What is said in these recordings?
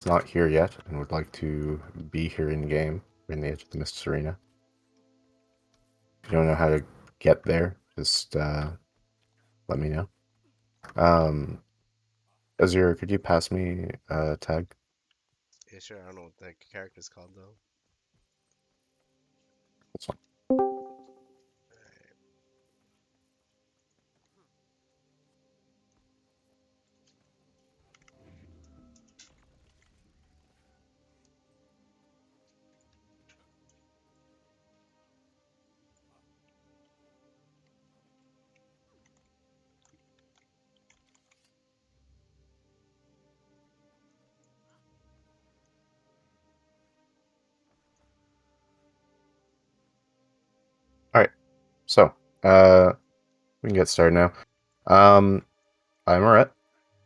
not here yet and would like to be here in game, in the Edge of the Mists arena. If you don't know how to get there, just let me know. Azure, could you pass me a tag? Yeah, sure. I don't know what that character's called though. That's fine. Alright, so we can get started now. I'm Arete.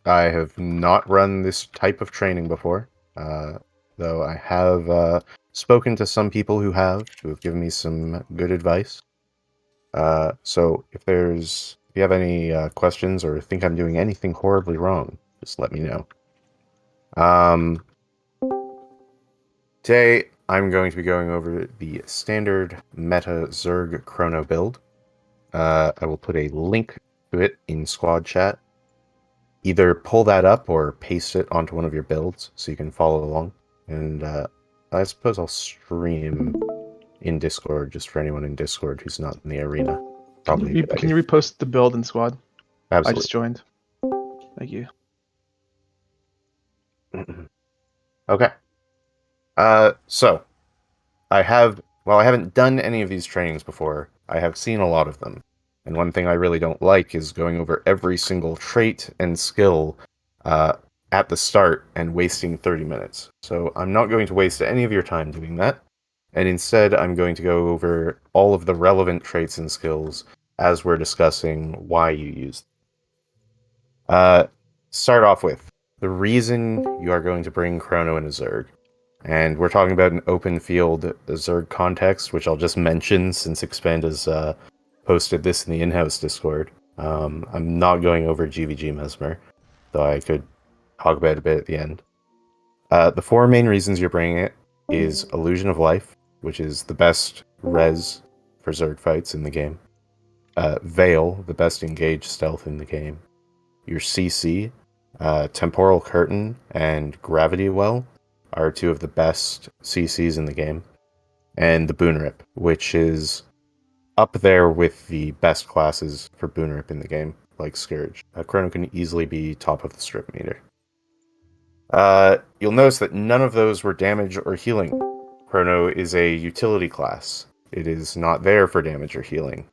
I have not run this type of training before, though I have spoken to some people who have given me some good advice. So if you have any questions or think I'm doing anything horribly wrong, just let me know. Today I'm going to be going over the standard meta Zerg Chrono build. I will put a link to it in squad chat. Either pull that up or paste it onto one of your builds so you can follow along. And I suppose I'll stream in Discord just for anyone in Discord who's not in the arena. Probably a good Can idea. you repost the build in squad? Absolutely. I just joined. Thank you. Okay. So I haven't done any of these trainings before, I have seen a lot of them. And one thing I really don't like is going over every single trait and skill at the start and wasting 30 minutes. So I'm not going to waste any of your time doing that. And instead, I'm going to go over all of the relevant traits and skills as we're discussing why you use them. Start off with the reason you are going to bring Chrono in a Zerg. And we're talking about an open field Zerg context, which I'll just mention since Expand has posted this in the in-house Discord. I'm not going over GvG Mesmer, though I could talk about it a bit at the end. The four main reasons you're bringing it is Illusion of Life, which is the best res for Zerg fights in the game. Veil, the best engaged stealth in the game. Your CC, Temporal Curtain, and Gravity Well are two of the best CCs in the game. And the Boon Rip, which is up there with the best classes for Boon Rip in the game, like Scourge. Chrono can easily be top of the strip meter. You'll notice that none of those were damage or healing. Chrono is a utility class. It is not there for damage or healing.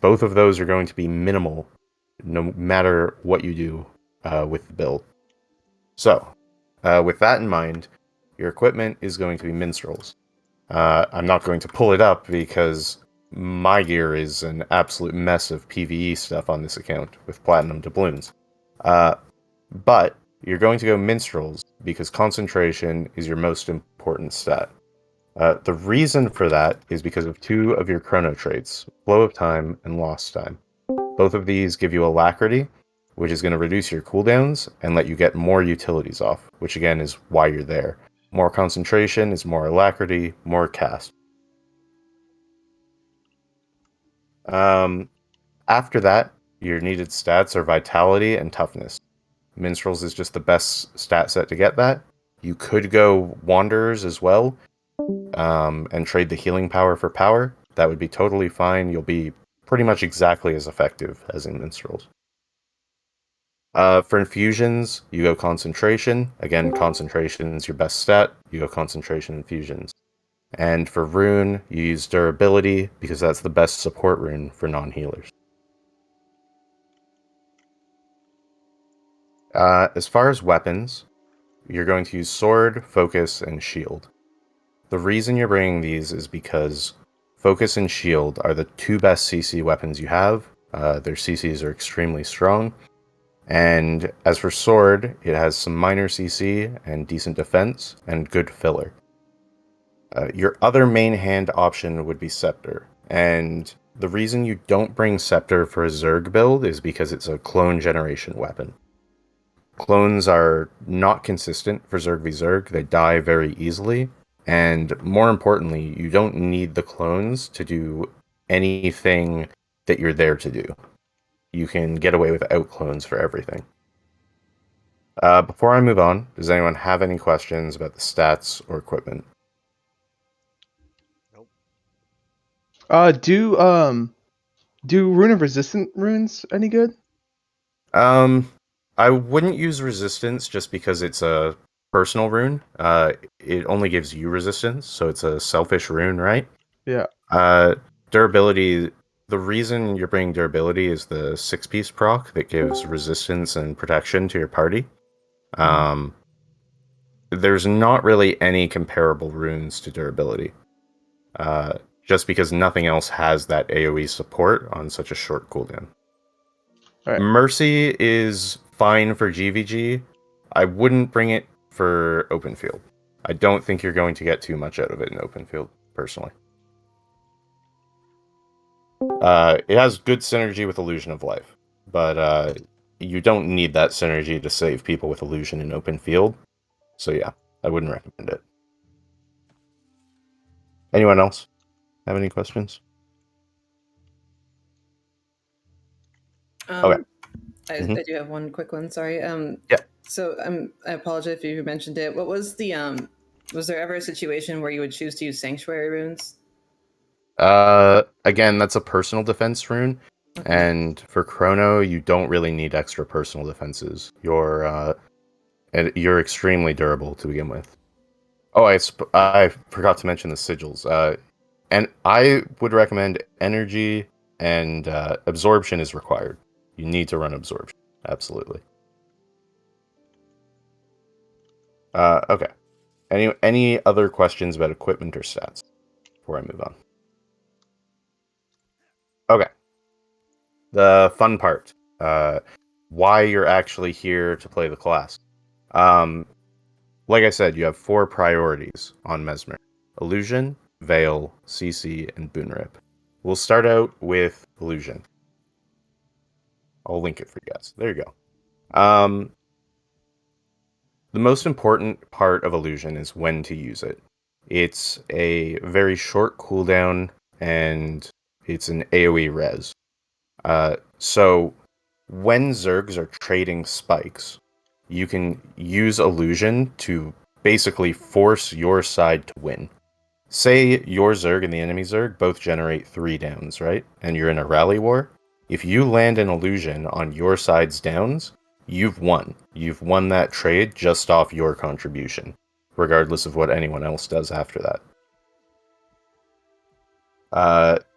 Both of those are going to be minimal, no matter what you do with the build. So, with that in mind, your equipment is going to be minstrels. I'm not going to pull it up because my gear is an absolute mess of PvE stuff on this account with platinum doubloons. But you're going to go minstrels because concentration is your most important stat. The reason for that is because of two of your chrono traits, flow of time and lost time. Both of these give you alacrity, which is going to reduce your cooldowns and let you get more utilities off, which again is why you're there. More concentration is more alacrity, more cast. After that, your needed stats are vitality and toughness. Minstrels is just the best stat set to get that. You could go Wanderers as well, and trade the healing power for power. That would be totally fine. You'll be pretty much exactly as effective as in Minstrels. For infusions, you go concentration. Again, concentration is your best stat. You go concentration infusions. And for rune, you use durability because that's the best support rune for non-healers. As far as weapons, you're going to use sword, focus, and shield. The reason you're bringing these is because focus and shield are the two best CC weapons you have. Their CCs are extremely strong. And as for sword, it has some minor CC and decent defense and good filler. Your other main hand option would be Scepter. And the reason you don't bring Scepter for a Zerg build is because it's a clone generation weapon. Clones are not consistent for Zerg v Zerg. They die very easily. And more importantly, you don't need the clones to do anything that you're there to do. You can get away without clones for everything. Before I move on, does anyone have any questions about the stats or equipment? Nope. Do rune of resistant runes any good? I wouldn't use resistance just because it's a personal rune. It only gives you resistance, so it's a selfish rune, right? Yeah. Durability. The reason you're bringing durability is the 6-piece proc that gives resistance and protection to your party. Um, there's not really any comparable runes to durability. Just because nothing else has that AoE support on such a short cooldown. All right. Mercy is fine for GVG. I wouldn't bring it for open field. I don't think you're going to get too much out of it in open field, personally. It has good synergy with Illusion of Life, but you don't need that synergy to save people with Illusion in open field. So yeah, I wouldn't recommend it. Anyone else have any questions? Okay. Mhm. I do have one quick one. Sorry. Yeah. So I apologize if you mentioned it. What was the Was there ever a situation where you would choose to use sanctuary runes? Again, that's a personal defense rune, Okay. and for Chrono, you don't really need extra personal defenses. You're extremely durable to begin with. Oh, I forgot to mention the sigils. And I would recommend energy and absorption is required. You need to run absorption, absolutely. Okay. Any other questions about equipment or stats before I move on? Okay. The fun part. Why you're actually here to play the class. Um, like I said, you have 4 priorities on Mesmer. Illusion, Veil, CC, and Boon Rip. We'll start out with Illusion. I'll link it for you guys. There you go. The most important part of Illusion is when to use it. It's a very short cooldown, and it's an AoE res. So when Zergs are trading spikes, you can use Illusion to basically force your side to win. Say your Zerg and the enemy Zerg both generate 3 downs, right? And you're in a rally war. If you land an Illusion on your side's downs, you've won. You've won that trade just off your contribution, regardless of what anyone else does after that.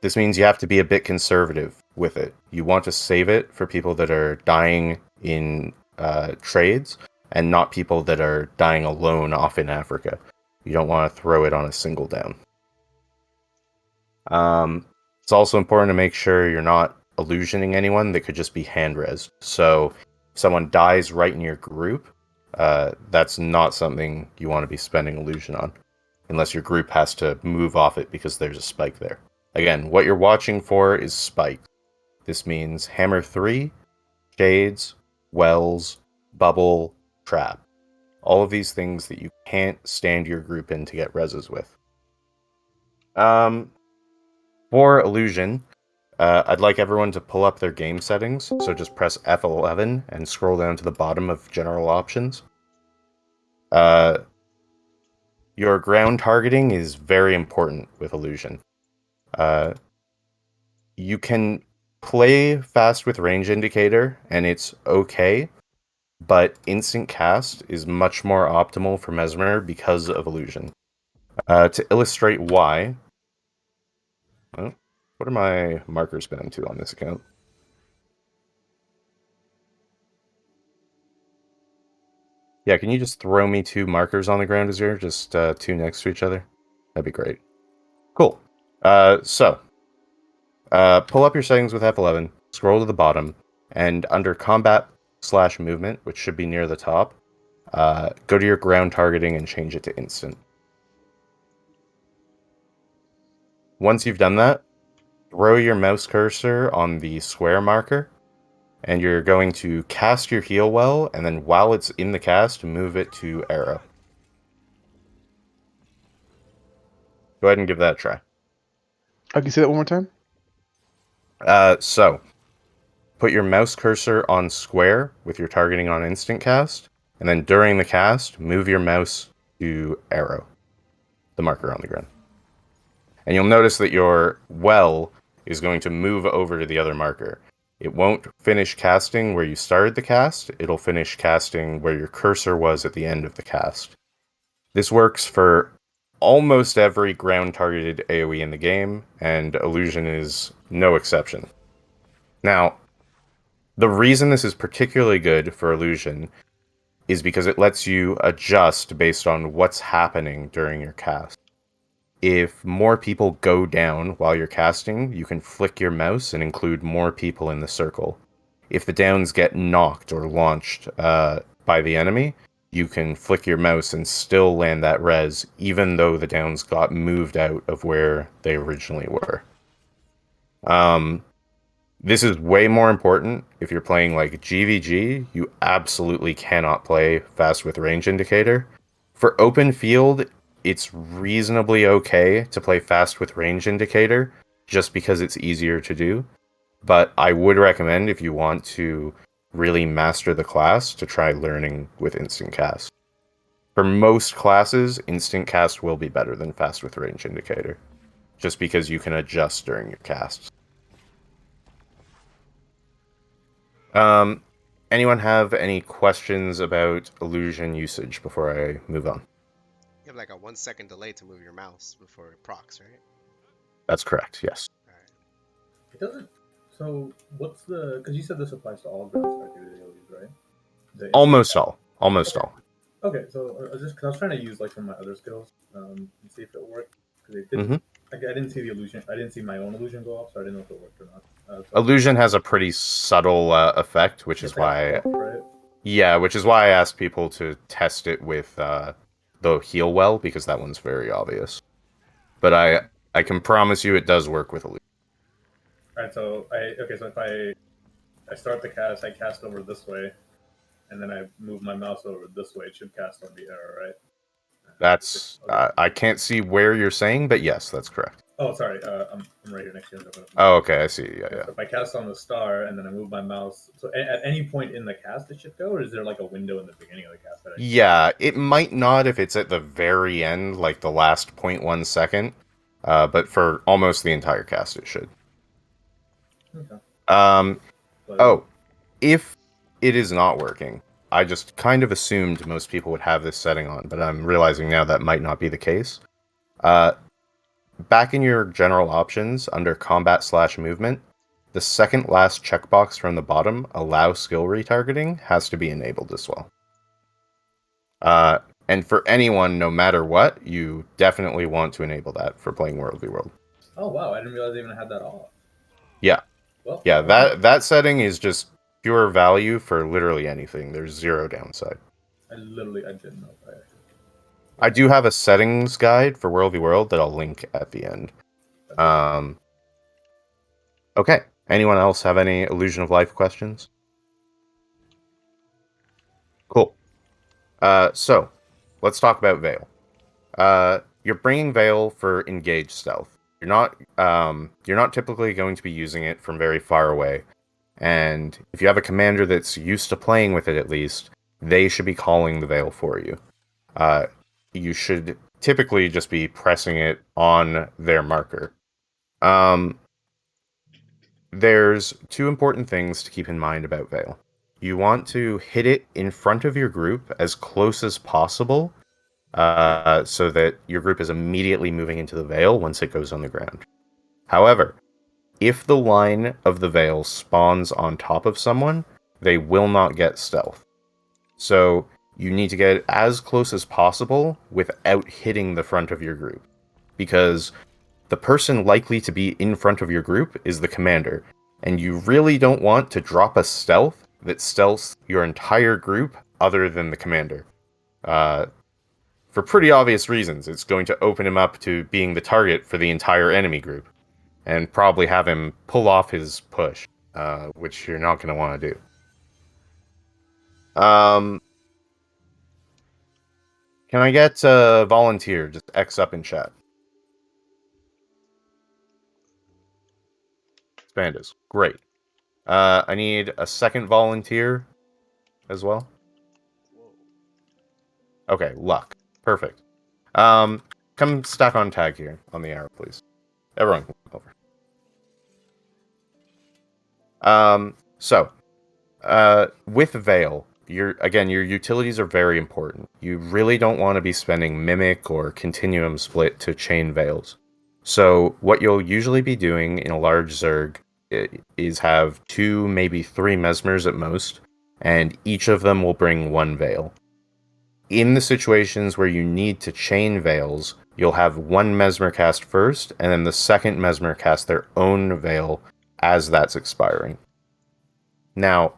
This means you have to be a bit conservative with it. You want to save it for people that are dying in trades, and not people that are dying alone off in Africa. You don't want to throw it on a single down. It's also important to make sure you're not illusioning anyone that could just be hand-resed. So if someone dies right in your group, that's not something you want to be spending illusion on, unless your group has to move off it because there's a spike there. Again, what you're watching for is spikes. This means Hammer 3, Shades, Wells, Bubble, Trap. All of these things that you can't stand your group in to get reses with. For Illusion, I'd like everyone to pull up their game settings, so just press F11 and scroll down to the bottom of General Options. Your ground targeting is very important with Illusion. You can play fast with range indicator, and it's okay, but instant cast is much more optimal for Mesmer because of Illusion. To illustrate why, what are my markers bound to on this account? Yeah, can you just throw me 2 markers on the ground, Azir? Just 2 next to each other? That'd be great. Cool. Pull up your settings with F11, scroll to the bottom, and under combat/movement, which should be near the top, go to your ground targeting and change it to instant. Once you've done that, throw your mouse cursor on the square marker, and you're going to cast your heal well, and then while it's in the cast, move it to arrow. Go ahead and give that a try. Can you say that one more time? So, put your mouse cursor on square with your targeting on instant cast, and then during the cast, move your mouse to arrow, the marker on the ground. And you'll notice that your well is going to move over to the other marker. It won't finish casting where you started the cast, it'll finish casting where your cursor was at the end of the cast. This works for almost every ground-targeted AoE in the game, and Illusion is no exception. Now, the reason this is particularly good for Illusion is because it lets you adjust based on what's happening during your cast. If more people go down while you're casting, you can flick your mouse and include more people in the circle. If the downs get knocked or launched by the enemy, you can flick your mouse and still land that res, even though the downs got moved out of where they originally were. This is way more important if you're playing like GvG. You absolutely cannot play fast with range indicator. For open field, it's reasonably okay to play fast with range indicator just because it's easier to do. But I would recommend, if you want to really master the class, to try learning with instant cast. For most classes, instant cast will be better than fast with range indicator, just because you can adjust during your casts. Anyone have any questions about illusion usage before I move on? You have like a 1 second delay to move your mouse before it procs, right? That's correct, yes. Alright. It doesn't. So what's the? Because you said this applies to all ground targeted AoEs, right? Almost all. Almost Okay. all. Okay, so I was just because I was trying to use like some of my other skills and see if it worked. Because it didn't. Mhm. I didn't see the illusion. I didn't see my own illusion go off, so I didn't know if it worked or not. Illusion has a pretty subtle effect, which is it's like why... a buff, right? Yeah, which is why I asked people to test it with the heal well, because that one's very obvious. But I can promise you it does work with illusion. All right, so so if I start the cast, I cast over this way, and then I move my mouse over this way. It should cast on the arrow, right? That's... Okay. I can't see where you're saying, but yes, that's correct. Oh, sorry. I'm right here next to you. Oh, okay, I see. Yeah, Okay, yeah. so if I cast on the star and then I move my mouse, so at any point in the cast it should go, or is there like a window in the beginning of the cast? That Yeah, it might not if it's at the very end, like the last 0.1 second, but for almost the entire cast it should. Okay. But, Oh, if it is not working, I just kind of assumed most people would have this setting on, but I'm realizing now that might not be the case. Back in your general options, under combat/movement, the second last checkbox from the bottom, allow skill retargeting, has to be enabled as well. And for anyone, no matter what, you definitely want to enable that for playing World v World. Oh wow, I didn't realize I even had that off. Yeah. Well, Yeah, that setting is just pure value for literally anything. There's zero downside. I didn't know. I do have a settings guide for World v World that I'll link at the end. Okay. Anyone else have any Illusion of Life questions? Cool. So, let's talk about Veil. You're bringing Veil for engaged stealth. You're not typically going to be using it from very far away. And if you have a commander that's used to playing with it at least, they should be calling the Veil for you. You should typically just be pressing it on their marker. There's two important things to keep in mind about Veil. You want to hit it in front of your group as close as possible, so that your group is immediately moving into the Veil once it goes on the ground. However, if the line of the Veil spawns on top of someone, they will not get stealth. So you need to get as close as possible without hitting the front of your group, because the person likely to be in front of your group is the commander, and you really don't want to drop a stealth that stealths your entire group other than the commander. For pretty obvious reasons. It's going to open him up to being the target for the entire enemy group, and probably have him pull off his push. which you're not going to want to do. Can I get a volunteer? Just X up in chat. Spandas. Great. I need a second volunteer as well. Whoa. Okay, luck. Perfect. Come stack on tag here on the arrow, please. Everyone come over. With Veil, your utilities are very important. You really don't want to be spending Mimic or Continuum split to chain Veils. So what you'll usually be doing in a large Zerg is have 2, maybe 3 Mesmers at most, and each of them will bring 1 Veil. In the situations where you need to chain Veils, you'll have 1 Mesmer cast first, and then the second Mesmer cast their own Veil as that's expiring. Now,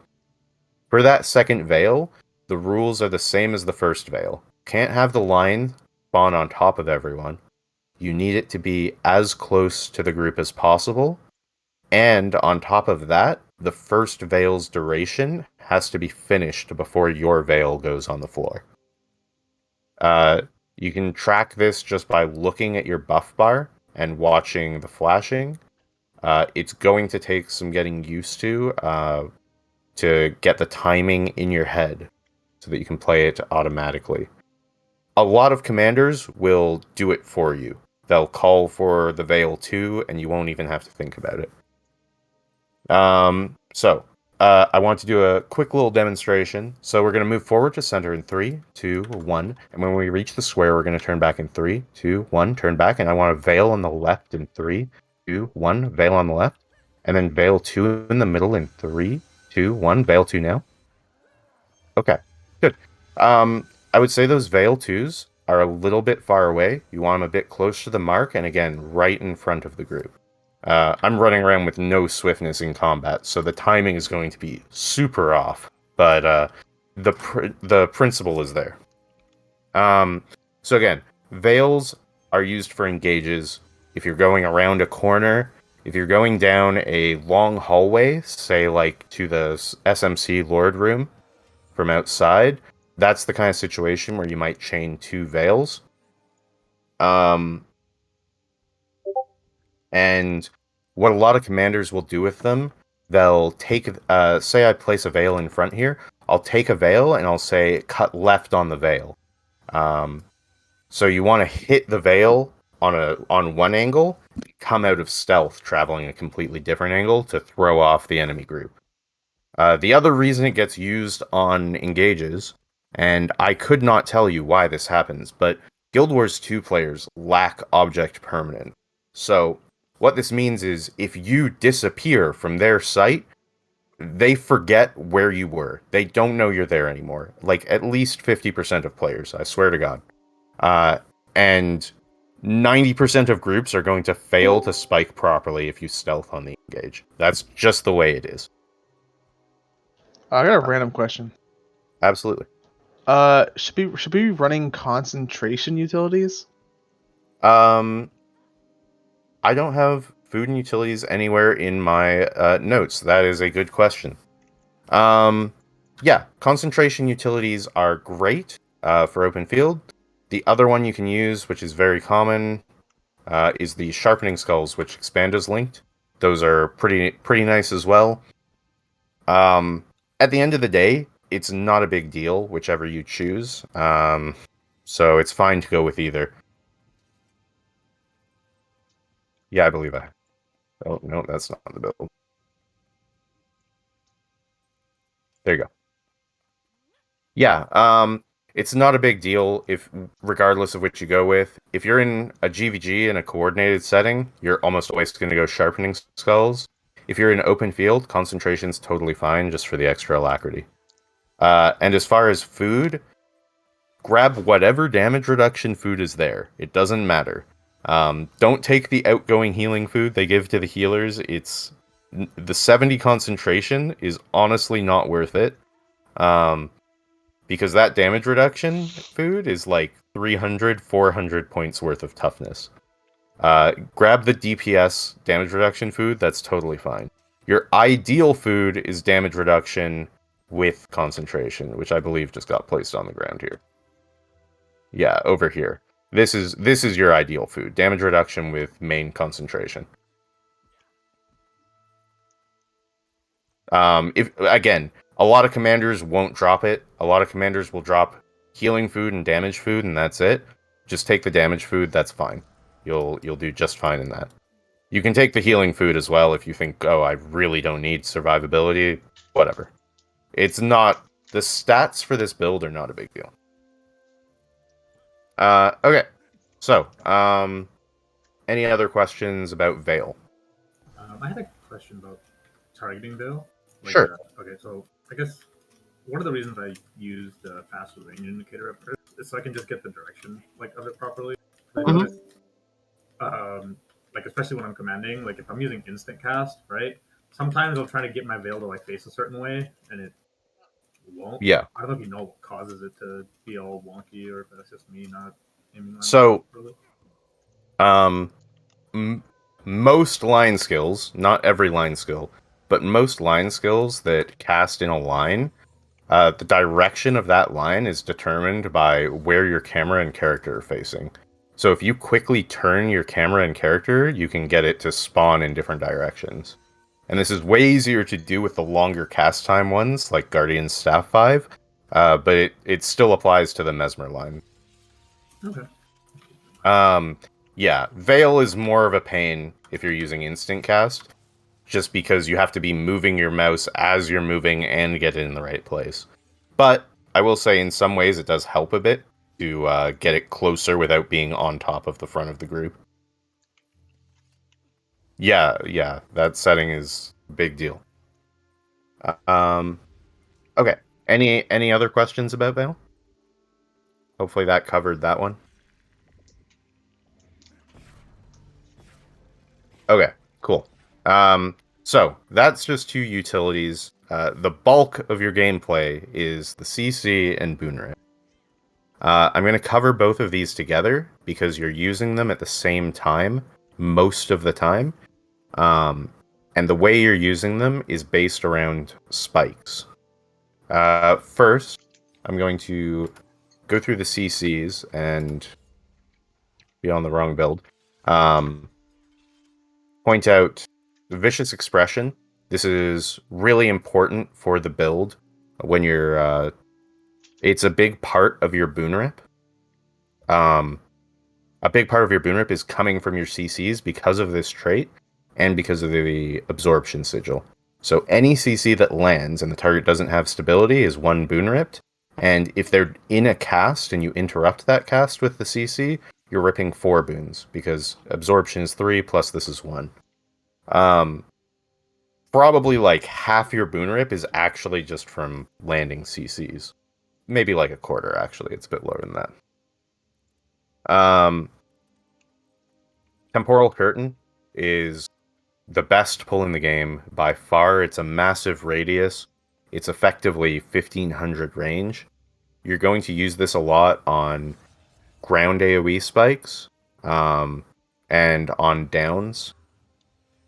for that second Veil, the rules are the same as the first Veil. Can't have the line spawn on top of everyone. You need it to be as close to the group as possible. And on top of that, the first Veil's duration has to be finished before your Veil goes on the floor. You can track this just by looking at your buff bar and watching the flashing. It's going to take some getting used to get the timing in your head so that you can play it automatically. A lot of commanders will do it for you. They'll call for the Veil 2, and you won't even have to think about it. I want to do a quick little demonstration. So we're going to move forward to center in 3, 2, 1. And when we reach the square, we're going to turn back in 3, 2, 1, turn back. And I want a Veil on the left in 3, 2, 1, Veil on the left. And then Veil 2 in the middle in 3, 2, 1, Veil 2 now. Okay, good. I would say those Veil 2s are a little bit far away. You want them a bit close to the mark, and again, right in front of the group. I'm running around with no swiftness in combat, so the timing is going to be super off, but the principle is there. So again, Veils are used for engages. If you're going around a corner, if you're going down a long hallway, say like to the SMC Lord room from outside, that's the kind of situation where you might chain 2 Veils. And what a lot of commanders will do with them, they'll take, say I place a Veil in front here, I'll take a Veil and I'll say cut left on the Veil. So you want to hit the Veil on one angle, come out of stealth, traveling a completely different angle to throw off the enemy group. The other reason it gets used on engages, and I could not tell you why this happens, but Guild Wars 2 players lack object permanent. So what this means is if you disappear from their sight, they forget where you were. They don't know you're there anymore. Like at least 50% of players, I swear to God. And 90% of groups are going to fail to spike properly if you stealth on the engage. That's just the way it is. I got a random question. Absolutely. Should we be running concentration utilities? I don't have food and utilities anywhere in my notes. That is a good question. Yeah, concentration utilities are great for open field. The other one you can use, which is very common, is the sharpening skulls, which expand as linked. Those are pretty nice as well. At the end of the day, it's not a big deal, whichever you choose. So it's fine to go with either. Yeah, I believe I. Oh, no, that's not the build. There you go. Yeah, it's not a big deal regardless of which you go with. If you're in a GVG in a coordinated setting, you're almost always going to go sharpening skulls. If you're in open field, concentration's totally fine, just for the extra alacrity. And as far as food, grab whatever damage reduction food is there. It doesn't matter. Don't take the outgoing healing food they give to the healers. The 70 concentration is honestly not worth it. Because that damage reduction food is like 300, 400 points worth of toughness. Grab the DPS damage reduction food, that's totally fine. Your ideal food is damage reduction with concentration, which I believe just got placed on the ground here. Yeah, over here. This is your ideal food. Damage reduction with main concentration. If again, a lot of commanders won't drop it. A lot of commanders will drop healing food and damage food, and that's it. Just take the damage food. That's fine. You'll do just fine in that. You can take the healing food as well if you think, oh, I really don't need survivability. Whatever. It's not the stats for this build are not a big deal. Okay. So, any other questions about Veil? I had a question about targeting Veil. Sure. Okay, so I guess one of the reasons I use the faster range indicator at first is so I can just get the direction of it properly. I noticed, especially when I'm commanding, like if I'm using instant cast, right? Sometimes I'll try to get my Veil to face a certain way, and it won't. Yeah. I don't know if you know what causes it to be all wonky, or if that's just me not aiming. So, most line skills, not every line skill, but most line skills that cast in a line, the direction of that line is determined by where your camera and character are facing. So if you quickly turn your camera and character, you can get it to spawn in different directions. And this is way easier to do with the longer cast time ones, like Guardian's Staff 5, but it still applies to the Mesmer line. Okay. Yeah, Veil is more of a pain if you're using instant cast, just because you have to be moving your mouse as you're moving and get it in the right place. But I will say in some ways it does help a bit to get it closer without being on top of the front of the group. Yeah, that setting is a big deal. Okay. Any other questions about Veil? Hopefully that covered that one. Okay, cool. So that's just two utilities. The bulk of your gameplay is the CC and boon rate. I'm going to cover both of these together because you're using them at the same time most of the time. And the way you're using them is based around spikes. First, I'm going to go through the CCs and be on the wrong build. Point out the Vicious Expression. This is really important for the build when you're... it's a big part of your boon rip. A big part of your boon rip is coming from your CCs because of this trait and because of the absorption sigil. So any CC that lands and the target doesn't have stability is one boon ripped. And if they're in a cast and you interrupt that cast with the CC, you're ripping 4 boons because absorption is 3 plus this is 1. Probably like half your boon rip is actually just from landing CCs. Maybe like a quarter, actually. It's a bit lower than that. Temporal Curtain is the best pull in the game by far. It's a massive radius. It's effectively 1500 range. You're going to use this a lot on ground AoE spikes and on downs.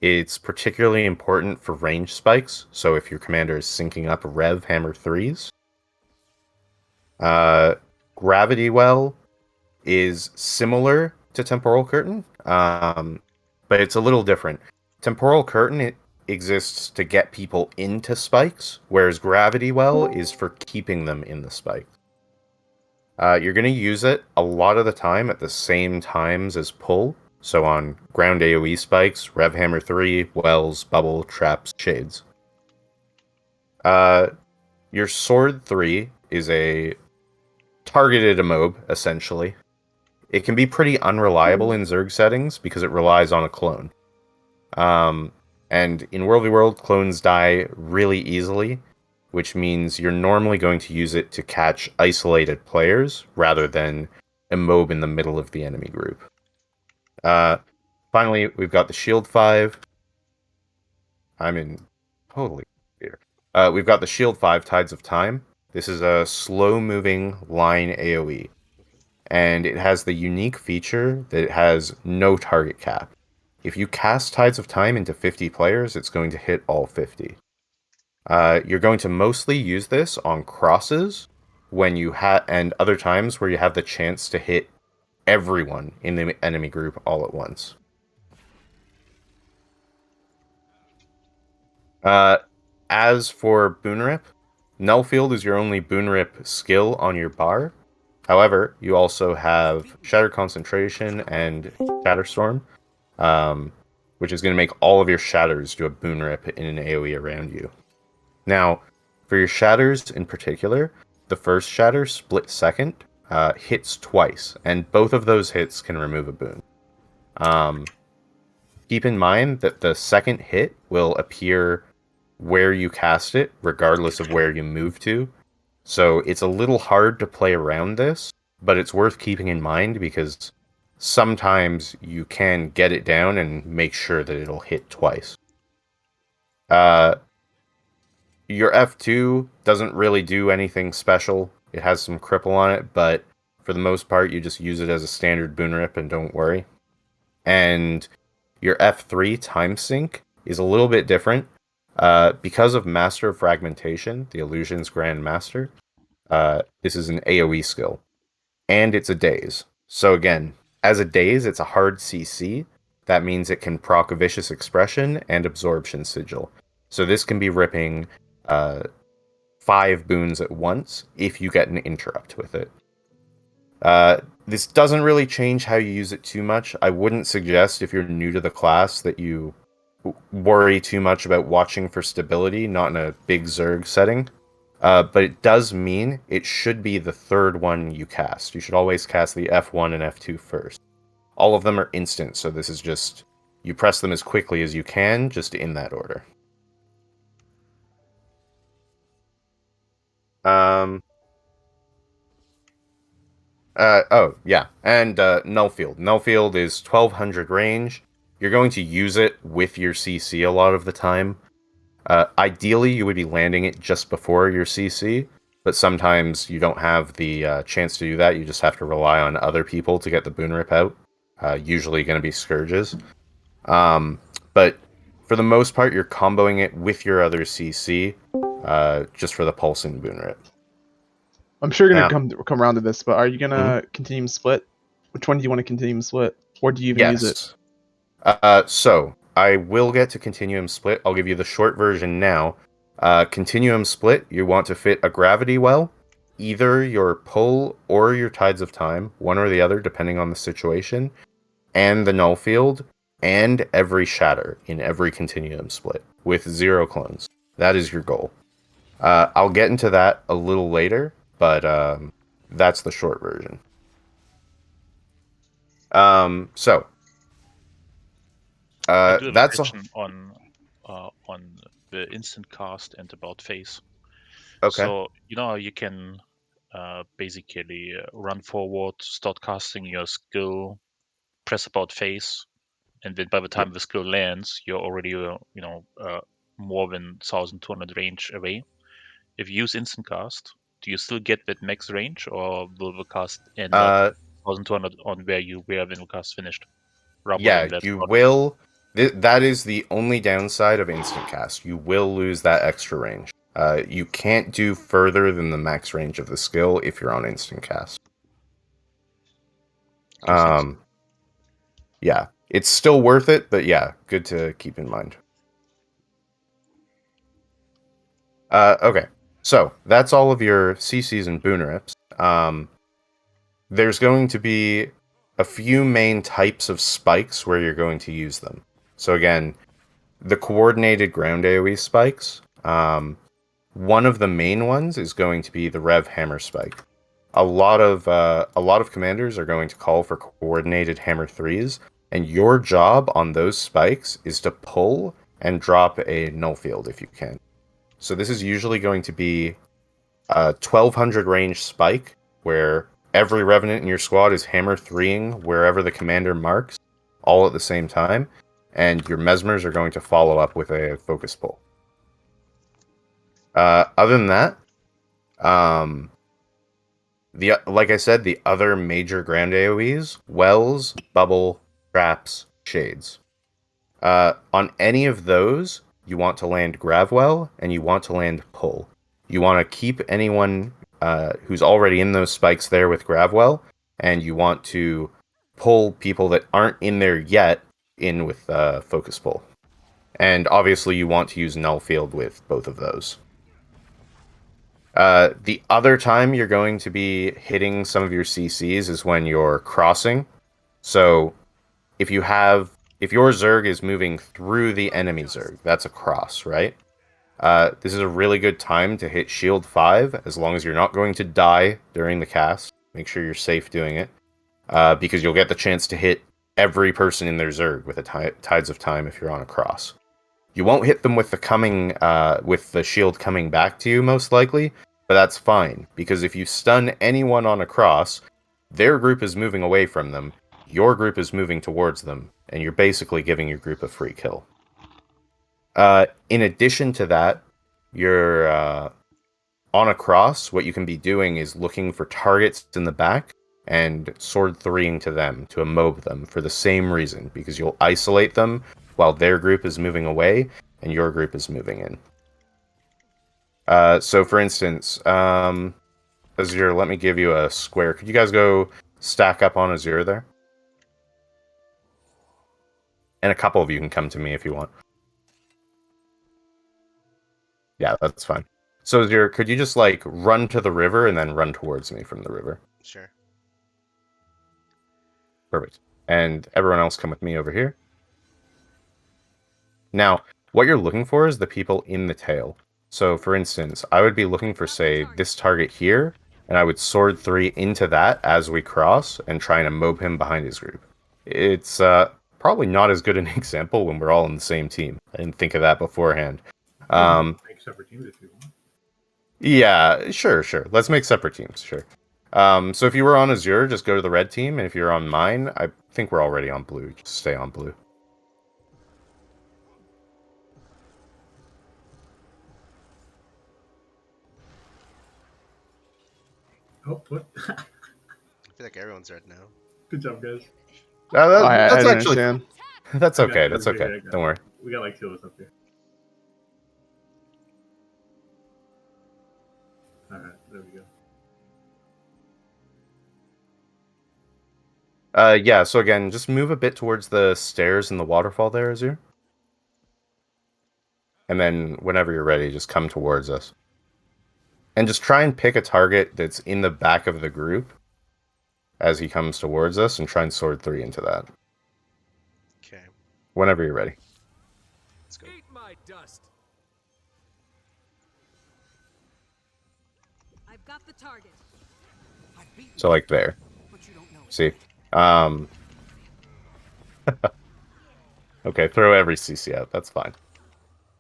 It's particularly important for range spikes, so if your commander is syncing up Rev Hammer 3s. Gravity Well is similar to Temporal Curtain, but it's a little different. Temporal Curtain exists to get people into spikes, whereas Gravity Well is for keeping them in the spike. You're going to use it a lot of the time at the same times as pull. So on ground AoE spikes, Rev Hammer 3, Wells, Bubble, Traps, Shades. Your Sword 3 is a targeted mob, essentially. It can be pretty unreliable in Zerg settings because it relies on a clone. And in World v World, clones die really easily, which means you're normally going to use it to catch isolated players rather than a mob in the middle of the enemy group. Finally, we've got the Shield 5. I'm in totally here. We've got the Shield 5, Tides of Time. This is a slow-moving line AoE. And it has the unique feature that it has no target cap. if you cast Tides of Time into 50 players, it's going to hit all 50. You're going to mostly use this on crosses when you and other times where you have the chance to hit everyone in the enemy group all at once. As for Boon Rip, Null Field is your only Boon Rip skill on your bar. However, you also have Shatter Concentration and Shatterstorm, which is going to make all of your shatters do a Boon Rip in an AoE around you. Now, for your shatters in particular, the first shatter, Split Second, hits twice, and both of those hits can remove a boon. Keep in mind that the second hit will appear where you cast it, regardless of where you move to. So it's a little hard to play around this, but it's worth keeping in mind because sometimes you can get it down and make sure that it'll hit twice. Your F2 doesn't really do anything special. It has some cripple on it, but for the most part, you just use it as a standard boon rip and don't worry. And your F3 time sync is a little bit different. Because of Master of Fragmentation, the Illusion's Grand Master, this is an AoE skill. And it's a daze. So again, as a daze, it's a hard CC. That means it can proc Vicious Expression and Absorption Sigil. So this can be ripping 5 boons at once if you get an interrupt with it. This doesn't really change how you use it too much. I wouldn't suggest if you're new to the class that you worry too much about watching for stability, not in a big Zerg setting. But it does mean it should be the third one you cast. You should always cast the F1 and F2 first. All of them are instant, so this is just, you press them as quickly as you can, just in that order. Oh, yeah, and Null Field. Null Field is 1200 range. You're going to use it with your CC a lot of the time. Ideally, you would be landing it just before your CC, but sometimes you don't have the chance to do that. You just have to rely on other people to get the boon rip out. Usually going to be Scourges. But for the most part, you're comboing it with your other CC, just for the pulsing boon rip. I'm sure you're Now- gonna come around to this, but are you gonna Continuum Split? Which one do you want to Continuum Split, or do you even use it? So I will get to Continuum Split. I'll give you the short version now. Continuum Split, you want to fit a Gravity Well, either your Pull or your Tides of Time, one or the other, depending on the situation, and the Null Field, and every Shatter in every Continuum Split, with 0 clones. That is your goal. I'll get into that a little later, but that's the short version. So I do have a that's question on the instant cast and about phase. okay. So you can basically run forward, start casting your skill, press about phase, and then by the time the skill lands, you're already more than 1200 range away. If you use instant cast, do you still get that max range, or will the cast end up 1200 on where when the cast finished? Rather Yeah, than that you progress? will. That is the only downside of instant cast. You will lose that extra range. You can't do further than the max range of the skill if you're on instant cast. Okay, thanks. Yeah, it's still worth it, but yeah, good to keep in mind. Okay, so that's all of your CCs and boon rips. There's going to be a few main types of spikes where you're going to use them. So again, the coordinated ground AoE spikes. One of the main ones is going to be the Rev Hammer spike. A lot of commanders are going to call for coordinated Hammer 3s, and your job on those spikes is to pull and drop a null field if you can. So this is usually going to be a 1200 range spike where every Revenant in your squad is Hammer 3ing wherever the commander marks, all at the same time, and your Mesmers are going to follow up with a focus pull. Other than that, like I said, the other major ground AoEs, Wells, Bubble, Traps, Shades. On any of those, you want to land Gravwell and you want to land Pull. You want to keep anyone who's already in those spikes there with Gravwell, and you want to pull people that aren't in there yet in with Focus Pull. And obviously, you want to use Null Field with both of those. The other time you're going to be hitting some of your CCs is when you're crossing. So if your Zerg is moving through the enemy Zerg, that's a cross, right? This is a really good time to hit Shield 5, as long as you're not going to die during the cast. Make sure you're safe doing it, because you'll get the chance to hit every person in their Zerg with a Tides of Time if you're on a cross. You won't hit them with the shield coming back to you, most likely, but that's fine, because if you stun anyone on a cross, their group is moving away from them, your group is moving towards them, and you're basically giving your group a free kill. In addition to that, you're on a cross, what you can be doing is looking for targets in the back and sword 3ing to them to immob them for the same reason, because you'll isolate them while their group is moving away and your group is moving in. So for instance, Azure, let me give you a square. Could you guys go stack up on Azure there? And a couple of you can come to me if you want. Yeah, that's fine. So Azure, could you just like run to the river and then run towards me from the river? Sure. Perfect. And everyone else come with me over here. Now, what you're looking for is the people in the tail. So, for instance, I would be looking for, say, this target here, and I would sword 3 into that as we cross and try and mob him behind his group. It's probably not as good an example when we're all in the same team. I didn't think of that beforehand. Make separate teams if you want. Yeah, sure. Let's make separate teams, sure. So if you were on Azure, just go to the red team, and if you're on mine, I think we're already on blue. Just stay on blue. Oh, what? I feel like everyone's red now. Good job, guys. I That's don't actually understand. that's I got okay. it. That's Okay, okay. I got Don't it. worry. We got like 2 of us up here. Alright, there we go. Yeah, so again, just move a bit towards the stairs and the waterfall there, Azure. And then whenever you're ready, just come towards us. And just try and pick a target that's in the back of the group as he comes towards us and try and sword 3 into that. Okay, Whenever you're ready. let's go. Eat my dust. I've got the target. So like there. But you don't know. See? Okay, throw every CC out. That's fine.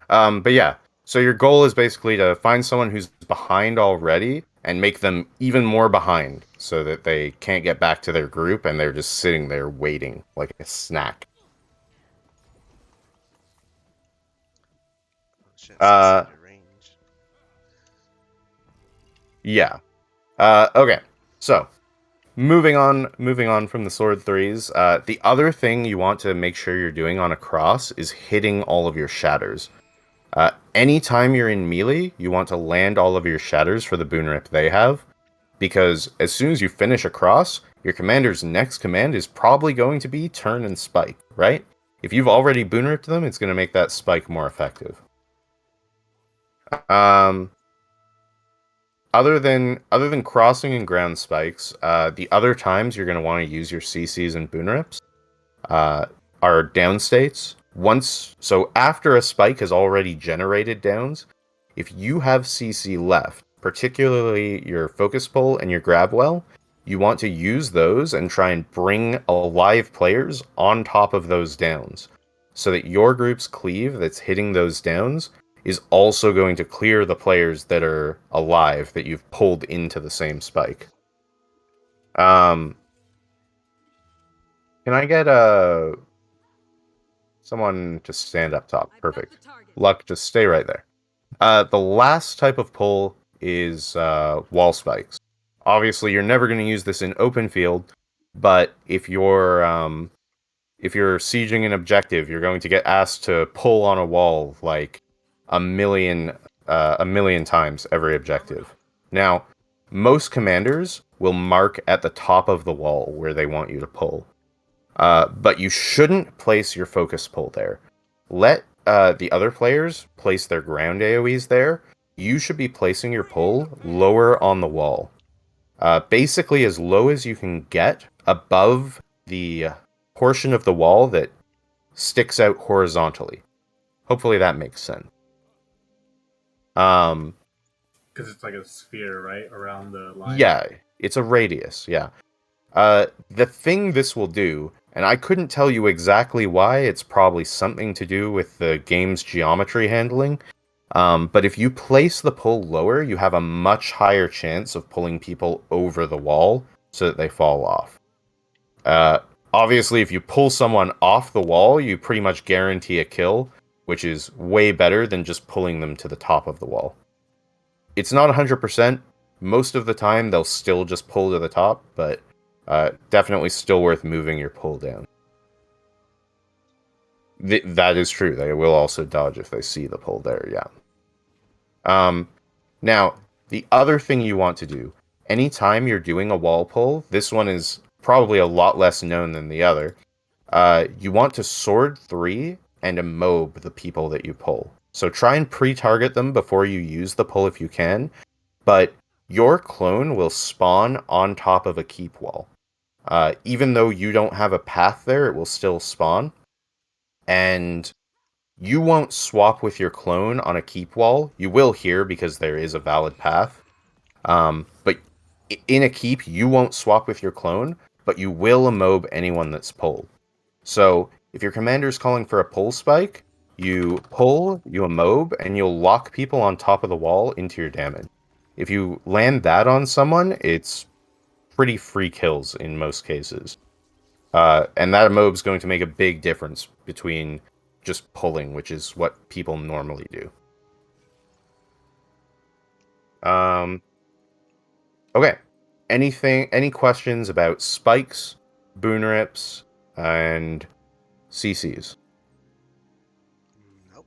But yeah, so your goal is basically to find someone who's behind already and make them even more behind so that they can't get back to their group and they're just sitting there waiting like a snack. Oh, shit, Uh, CC range. Yeah. Okay. So, moving on from the sword 3s, the other thing you want to make sure you're doing on a cross is hitting all of your shatters. Anytime you're in melee, you want to land all of your shatters for the boon rip they have, because as soon as you finish a cross, your commander's next command is probably going to be turn and spike, right? If you've already boon ripped them, it's going to make that spike more effective. Other than crossing and ground spikes, the other times you're going to want to use your CCs and boon rips are down states. So after a spike has already generated downs, if you have CC left, particularly your focus pull and your grab well, you want to use those and try and bring alive players on top of those downs, so that your group's cleave that's hitting those downs is also going to clear the players that are alive that you've pulled into the same spike. Can I get someone to stand up top? I've got Perfect. the target. Luck, just stay right there. The last type of pull is wall spikes. Obviously, you're never going to use this in open field, but if you're if you're sieging an objective, you're going to get asked to pull on a wall like a million times every objective. Now, most commanders will mark at the top of the wall where they want you to pull. But you shouldn't place your focus pull there. Let the other players place their ground AoEs there. You should be placing your pull lower on the wall. Basically as low as you can get above the portion of the wall that sticks out horizontally. Hopefully that makes sense. Because it's like a sphere, right, around the line. Yeah, it's a radius, yeah. The thing this will do, and I couldn't tell you exactly why, it's probably something to do with the game's geometry handling, but if you place the pull lower, you have a much higher chance of pulling people over the wall so that they fall off. Obviously, if you pull someone off the wall, you pretty much guarantee a kill, which is way better than just pulling them to the top of the wall. It's not 100%. Most of the time, they'll still just pull to the top, but definitely still worth moving your pull down. That is true. They will also dodge if they see the pull there, yeah. Now, the other thing you want to do, anytime you're doing a wall pull, this one is probably a lot less known than the other, you want to sword 3 and immob the people that you pull. So try and pre-target them before you use the pull if you can, but your clone will spawn on top of a keep wall. Even though you don't have a path there, it will still spawn. And you won't swap with your clone on a keep wall. You will here because there is a valid path. But in a keep, you won't swap with your clone, but you will immob anyone that's pulled. So if your commander's calling for a pull spike, you pull, you immob, and you'll lock people on top of the wall into your damage. If you land that on someone, it's pretty free kills in most cases. And that immob is going to make a big difference between just pulling, which is what people normally do. Okay. Any questions about spikes, boon rips, and CCs? Nope.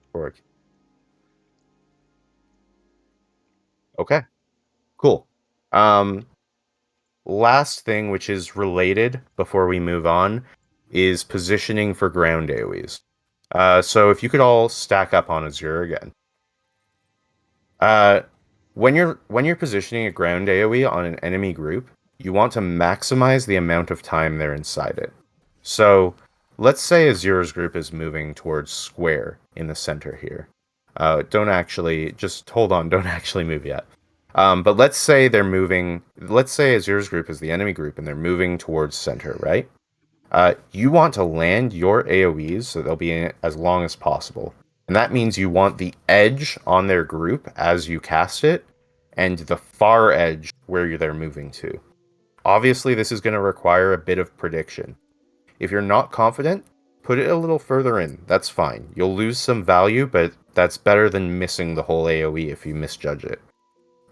Okay. Cool. Last thing, which is related before we move on, is positioning for ground AoEs. So if you could all stack up on Azure again. When you're positioning a ground AoE on an enemy group, you want to maximize the amount of time they're inside it. So let's say Azure's group is moving towards square in the center here. Just hold on, don't actually move yet. But let's say Azure's group is the enemy group and they're moving towards center, right? You want to land your AoEs so they'll be in as long as possible. And that means you want the edge on their group as you cast it, and the far edge where they're moving to. Obviously, this is going to require a bit of prediction. If you're not confident, put it a little further in. That's fine. You'll lose some value, but that's better than missing the whole AoE if you misjudge it.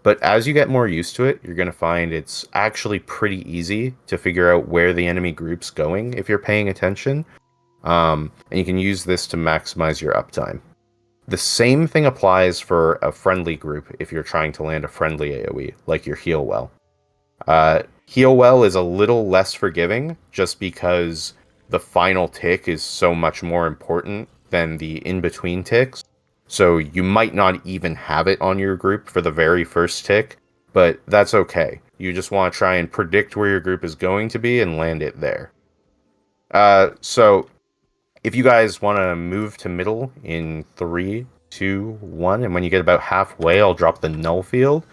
But as you get more used to it, you're going to find it's actually pretty easy to figure out where the enemy group's going if you're paying attention. And you can use this to maximize your uptime. The same thing applies for a friendly group if you're trying to land a friendly AoE, like your Heal Well. Heal Well is a little less forgiving, just because the final tick is so much more important than the in-between ticks. So you might not even have it on your group for the very first tick, but that's okay. You just want to try and predict where your group is going to be and land it there. So if you guys want to move to middle in 3, 2, 1, and when you get about halfway, I'll drop the null field.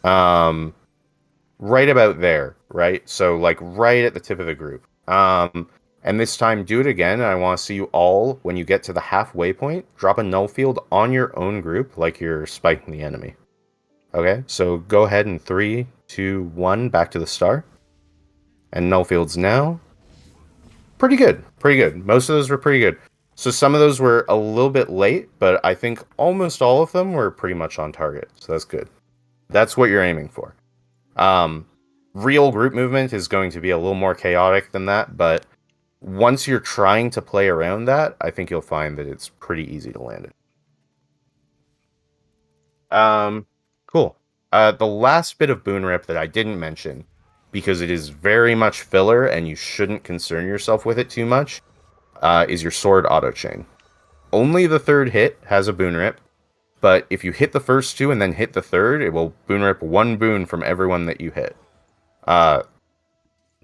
Right about there, right? So like right at the tip of the group. And this time do it again, and I want to see you all, when you get to the halfway point, drop a null field on your own group like you're spiking the enemy. Okay, so go ahead in 3, 2, 1, back to the star. And null fields now. Pretty good, pretty good. Most of those were pretty good. So some of those were a little bit late, but I think almost all of them were pretty much on target. So that's good. That's what you're aiming for. Real group movement is going to be a little more chaotic than that, but once you're trying to play around that, I think you'll find that it's pretty easy to land it. Cool. The last bit of boon rip that I didn't mention, because it is very much filler and you shouldn't concern yourself with it too much, is your sword auto chain. Only the third hit has a boon rip, but if you hit the first two and then hit the third, it will boon rip one boon from everyone that you hit.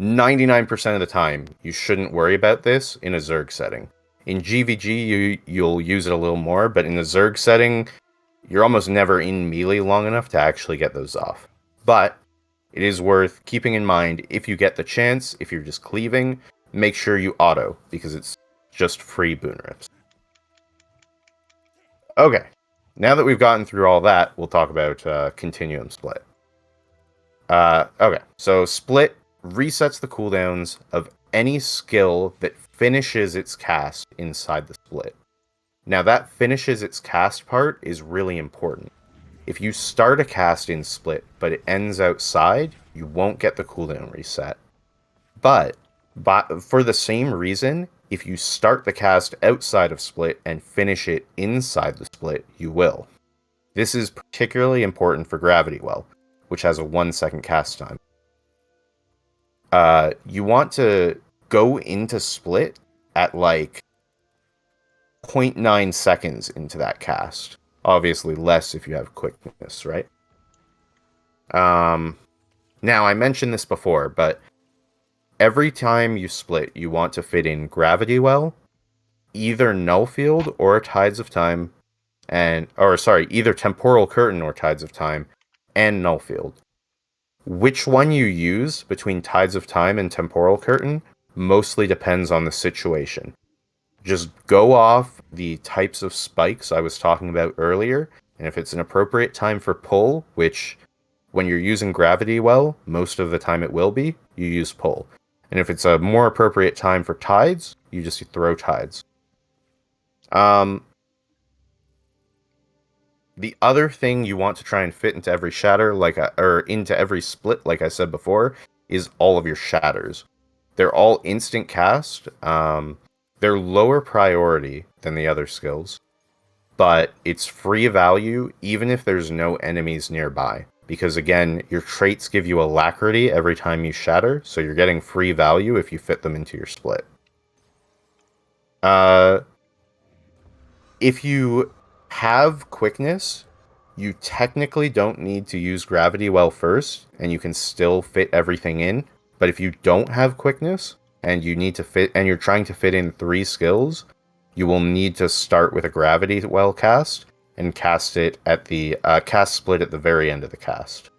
99% of the time, you shouldn't worry about this in a Zerg setting. In GVG, you'll use it a little more, but in a Zerg setting, you're almost never in melee long enough to actually get those off. But it is worth keeping in mind, if you get the chance, if you're just cleaving, make sure you auto, because it's just free boon rips. Okay, now that we've gotten through all that, we'll talk about Continuum Split. Okay, so Split resets the cooldowns of any skill that finishes its cast inside the split. Now, that finishes its cast part is really important. If you start a cast in Split, but it ends outside, you won't get the cooldown reset. But for the same reason, if you start the cast outside of Split and finish it inside the Split, you will. This is particularly important for Gravity Well, which has a 1-second cast time. You want to go into Split at like 0.9 seconds into that cast. Obviously less if you have quickness, right? Now, I mentioned this before, but every time you split, you want to fit in Gravity Well, either Null Field or Tides of Time, either Temporal Curtain or Tides of Time, and Null Field. Which one you use between Tides of Time and Temporal Curtain mostly depends on the situation. Just go off the types of spikes I was talking about earlier, and if it's an appropriate time for pull, which when you're using Gravity Well, most of the time it will be, you use pull. And if it's a more appropriate time for tides, you just throw tides. The other thing you want to try and fit into every shatter, into every split, like I said before, is all of your shatters. They're all instant cast. They're lower priority than the other skills, but it's free value even if there's no enemies nearby. Because again, your traits give you alacrity every time you shatter, so you're getting free value if you fit them into your split. If you have quickness, you technically don't need to use Gravity Well first, and you can still fit everything in. But if you don't have quickness, and you need to fit, and you're trying to fit in 3 skills, you will need to start with a Gravity Well cast, and cast it at the cast split at the very end of the cast.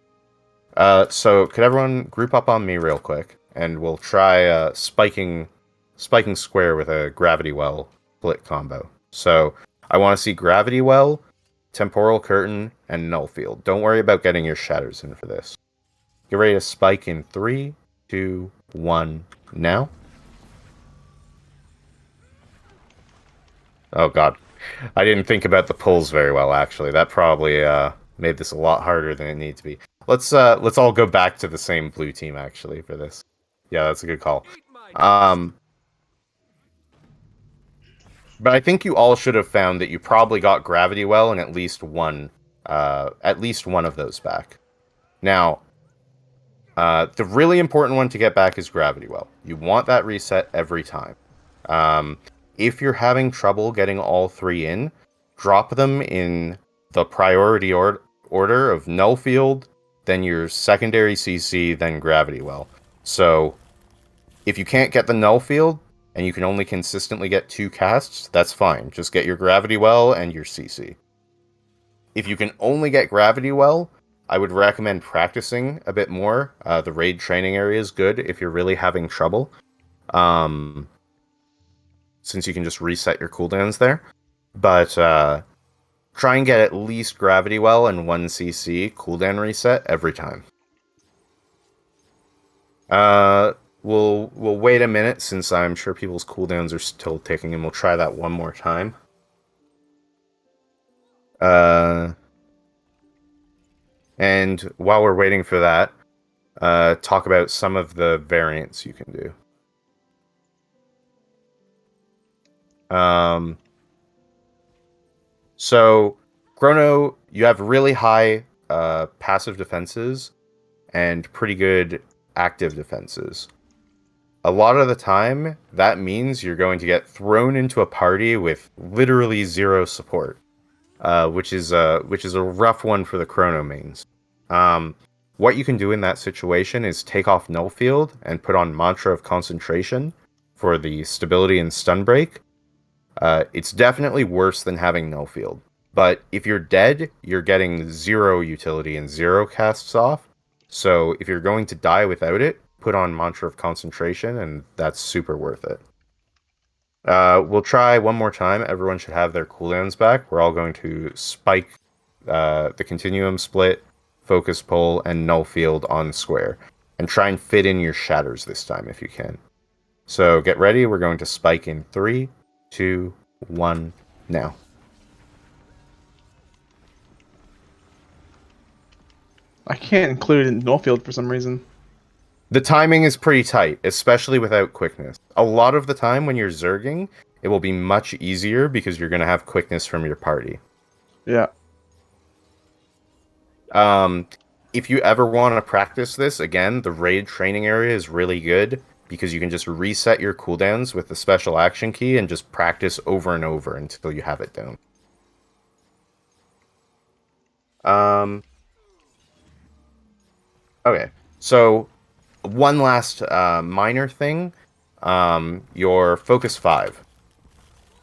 So could everyone group up on me real quick, and we'll try spiking square with a Gravity Well split combo. So I want to see Gravity Well, Temporal Curtain, and Null Field. Don't worry about getting your shatters in for this. Get ready to spike in 3, 2, 1, now. Oh god. I didn't think about the pulls very well, actually. That probably made this a lot harder than it needs to be. Let's all go back to the same blue team, actually, for this. Yeah, that's a good call. But I think you all should have found that you probably got Gravity Well and at least one of those back. Now, the really important one to get back is Gravity Well. You want that reset every time. If you're having trouble getting all 3 in, drop them in the priority order of Null Field, then your secondary CC, then Gravity Well. So, if you can't get the Null Field, and you can only consistently get 2 casts, that's fine. Just get your Gravity Well and your CC. If you can only get Gravity Well, I would recommend practicing a bit more. The raid training area is good if you're really having trouble, since you can just reset your cooldowns there. But try and get at least Gravity Well and 1 CC cooldown reset every time. We'll wait a minute, since I'm sure people's cooldowns are still ticking, and we'll try that one more time. And while we're waiting for that, talk about some of the variants you can do. So, Chrono, you have really high passive defenses and pretty good active defenses. A lot of the time, that means you're going to get thrown into a party with literally zero support, which is a rough one for the Chrono mains. What you can do in that situation is take off Null Field and put on Mantra of Concentration for the stability and stun break. It's definitely worse than having Null Field, but if you're dead, you're getting 0 utility and 0 casts off. So if you're going to die without it, put on Mantra of Concentration, and that's super worth it. We'll try one more time. Everyone should have their cooldowns back. We're all going to spike the Continuum split, Focus Pull, and Null Field on square. And try and fit in your shatters this time if you can. So get ready. We're going to spike in 3, 2, 1, now. I can't include it in Nullfield for some reason. The timing is pretty tight, especially without quickness. A lot of the time when you're zerging, it will be much easier because you're going to have quickness from your party. Yeah. If you ever want to practice this, again, the raid training area is really good because you can just reset your cooldowns with the special action key and just practice over and over until you have it down. Okay, so one last minor thing. Your Focus 5.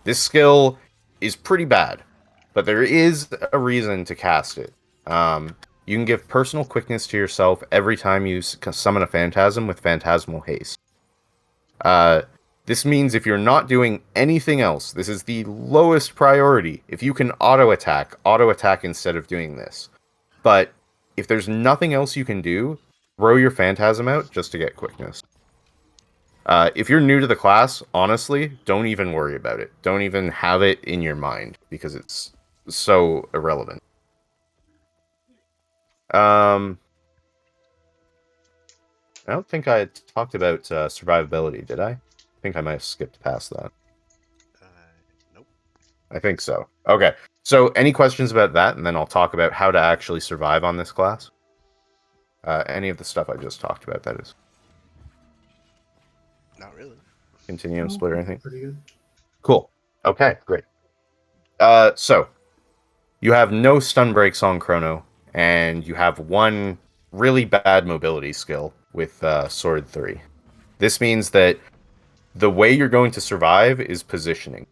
This skill is pretty bad, but there is a reason to cast it. You can give personal quickness to yourself every time you summon a Phantasm with Phantasmal Haste. This means if you're not doing anything else, this is the lowest priority. If you can auto-attack instead of doing this. But if there's nothing else you can do, throw your Phantasm out just to get quickness. If you're new to the class, honestly, don't even worry about it. Don't even have it in your mind, because it's so irrelevant. I don't think I had talked about survivability, did I? I think I might have skipped past that. Nope. I think so. Okay, so any questions about that, and then I'll talk about how to actually survive on this class? Any of the stuff I just talked about, that is. Not really. Continuum split or anything? Pretty good. Cool. Okay, great. So, you have no stun breaks on Chrono, and you have one really bad mobility skill with Sword 3. This means that the way you're going to survive is positioning.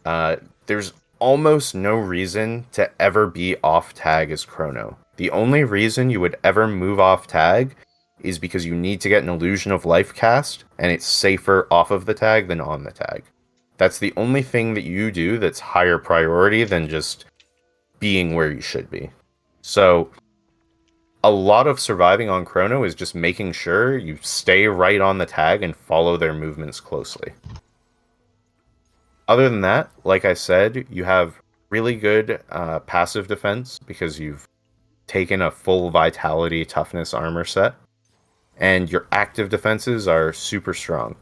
There's almost no reason to ever be off tag as Chrono. The only reason you would ever move off tag is because you need to get an Illusion of Life cast, and it's safer off of the tag than on the tag. That's the only thing that you do that's higher priority than just being where you should be. So, a lot of surviving on Chrono is just making sure you stay right on the tag and follow their movements closely. Other than that, like I said, you have really good passive defense because you've taken a full Vitality Toughness armor set, and your active defenses are super strong.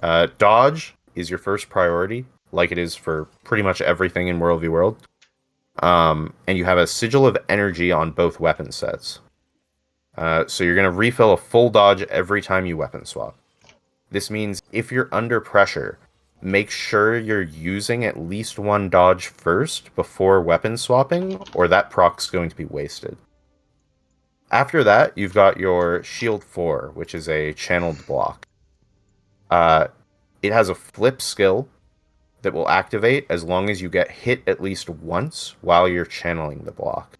Dodge is your first priority, like it is for pretty much everything in World v World. And you have a Sigil of Energy on both weapon sets. So you're going to refill a full dodge every time you weapon swap. This means if you're under pressure, make sure you're using at least one dodge first before weapon swapping, or that proc's going to be wasted. After that, you've got your Shield 4, which is a channeled block. It has a flip skill that will activate as long as you get hit at least once while you're channeling the block.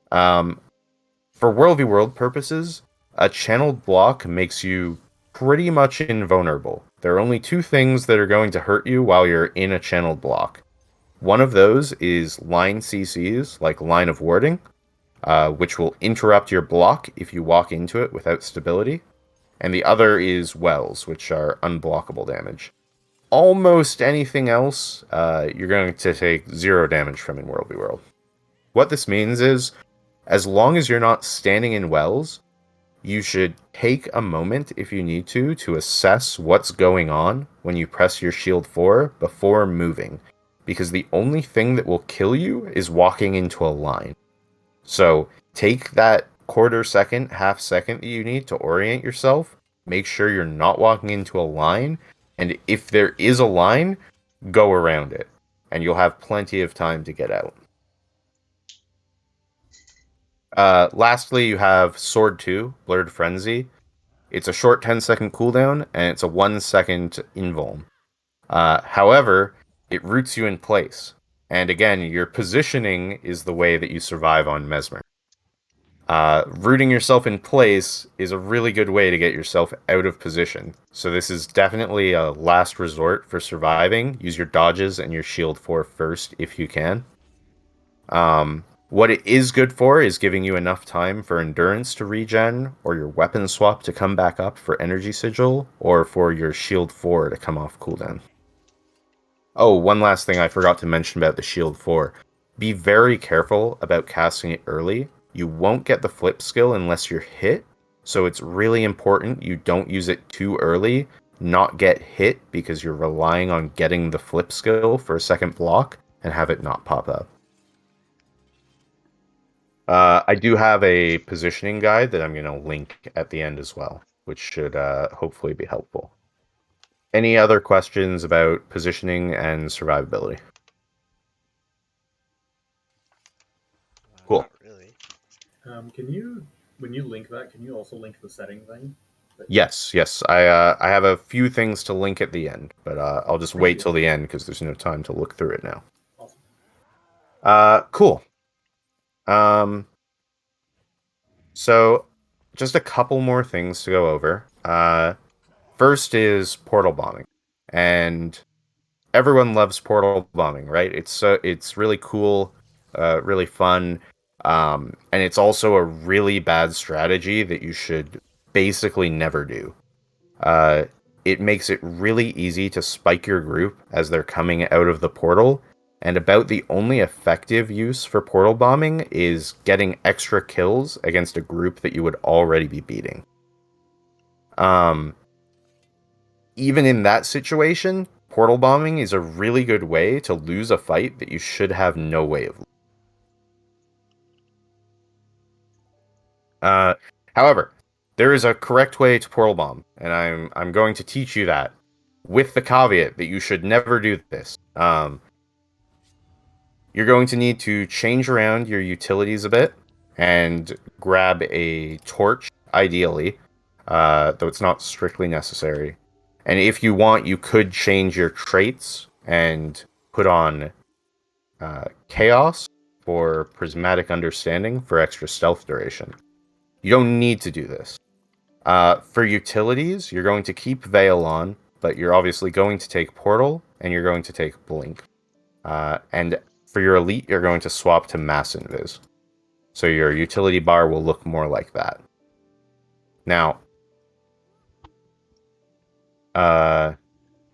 For World v World purposes, a channeled block makes you pretty much invulnerable. There are only two things that are going to hurt you while you're in a channeled block. One of those is line CCs, like Line of Warding, which will interrupt your block if you walk into it without stability. And the other is Wells, which are unblockable damage. Almost anything else, you're going to take 0 damage from in World v World. What this means is, as long as you're not standing in Wells, you should take a moment, if you need to assess what's going on when you press your shield 4 before moving. Because the only thing that will kill you is walking into a line. So take that quarter second, half second that you need to orient yourself. Make sure you're not walking into a line. And if there is a line, go around it. And you'll have plenty of time to get out. Lastly, you have Sword 2, Blurred Frenzy. It's a short 10-second cooldown, and it's a 1-second invuln. However, it roots you in place. And again, your positioning is the way that you survive on Mesmer. Rooting yourself in place is a really good way to get yourself out of position. So this is definitely a last resort for surviving. Use your dodges and your shield 4 first if you can. What it is good for is giving you enough time for endurance to regen, or your weapon swap to come back up for energy sigil, or for your shield 4 to come off cooldown. Oh, one last thing I forgot to mention about the shield 4. Be very careful about casting it early. You won't get the flip skill unless you're hit, so it's really important you don't use it too early, not get hit because you're relying on getting the flip skill for a second block, and have it not pop up. I do have a positioning guide that I'm going to link at the end as well, which should hopefully be helpful. Any other questions about positioning and survivability? Cool. Not really. Can you, when you link that, can you also link the setting thing? Yes. I have a few things to link at the end, but I'll just wait till the end because there's no time to look through it now. Awesome. Cool. So just a couple more things to go over. First is portal bombing, and everyone loves portal bombing, right? It's really cool, really fun, and it's also a really bad strategy that you should basically never do. It makes it really easy to spike your group as they're coming out of the portal, and about the only effective use for portal bombing is getting extra kills against a group that you would already be beating. Even in that situation, portal bombing is a really good way to lose a fight that you should have no way of losing. However, there is a correct way to portal bomb, and I'm going to teach you that, with the caveat that you should never do this. You're going to need to change around your utilities a bit and grab a torch, ideally, though it's not strictly necessary. And if you want, you could change your traits and put on Chaos for Prismatic Understanding for extra stealth duration. You don't need to do this. For utilities, you're going to keep Veil on, but you're obviously going to take Portal, and you're going to take Blink. And for your elite, you're going to swap to Mass Invis. So your utility bar will look more like that. Now,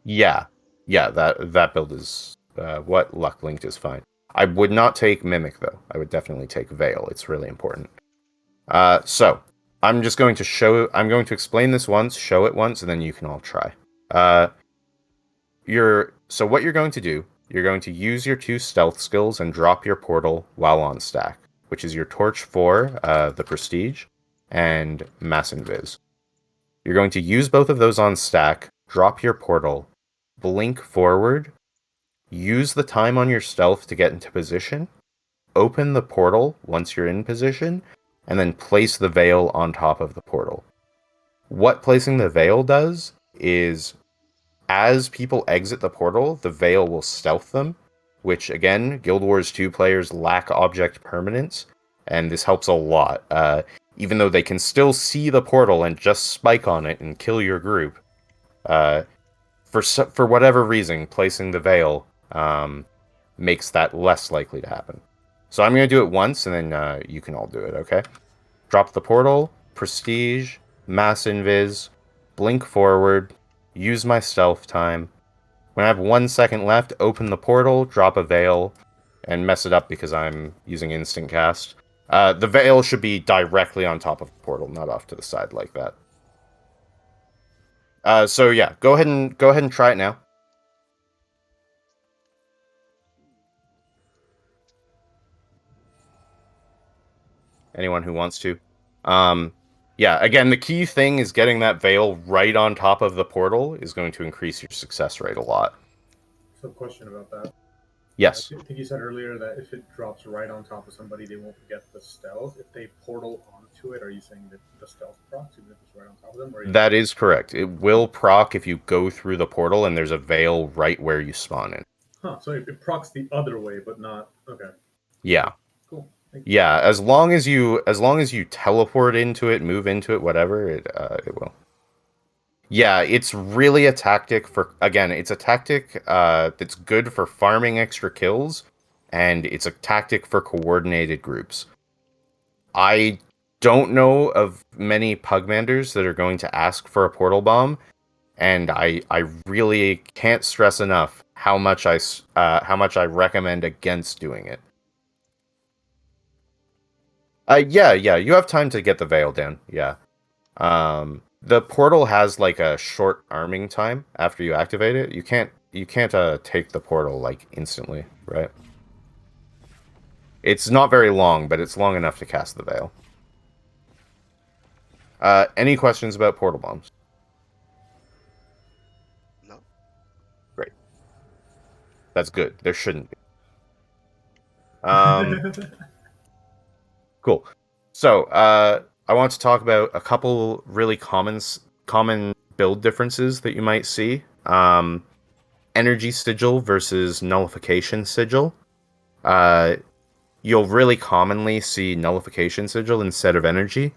yeah, that build is what Luck Linked is fine. I would not take Mimic though. I would definitely take Veil. It's really important. So I'm just going to I'm going to explain this once, show it once, and then you can all try. So what you're going to do, you're going to use your 2 stealth skills and drop your portal while on stack, which is your Torch 4, the Prestige, and Mass Invis. You're going to use both of those on stack, drop your portal, blink forward, use the time on your stealth to get into position, open the portal once you're in position, and then place the veil on top of the portal. What placing the veil does is, as people exit the portal, the veil will stealth them, which again, Guild Wars 2 players lack object permanence, and this helps a lot. Even though they can still see the portal and just spike on it and kill your group, for whatever reason, placing the veil makes that less likely to happen. So I'm going to do it once, and then you can all do it, okay? Drop the portal, Prestige, Mass Invis, blink forward, use my stealth time. When I have 1 second left, open the portal, drop a veil, and mess it up because I'm using instant cast. The veil should be directly on top of the portal, not off to the side like that. So yeah, go ahead and try it now. Anyone who wants to. Yeah, again, the key thing is getting that veil right on top of the portal is going to increase your success rate a lot. So, question about that. Yes. I think you said earlier that if it drops right on top of somebody, they won't get the stealth. If they portal onto it, are you saying that the stealth procs, even if it's right on top of them? Or That is correct. It will proc if you go through the portal and there's a veil right where you spawn in. Huh, so it procs the other way, but not... Okay. Yeah. Cool. Thank you. Yeah, as long as you teleport into it, move into it, whatever, it will. Yeah, it's really a tactic for, again, it's a tactic that's good for farming extra kills, and it's a tactic for coordinated groups. I don't know of many Pugmanders that are going to ask for a portal bomb, and I really can't stress enough how much I recommend against doing it. Yeah, you have time to get the veil down. Yeah. The portal has like a short arming time after you activate it. You can't take the portal like instantly, right? It's not very long, but it's long enough to cast the veil. Any questions about portal bombs? No. Great. That's good. There shouldn't be. Cool. So, I want to talk about a couple really common build differences that you might see. Energy sigil versus nullification sigil. You'll really commonly see nullification sigil instead of energy.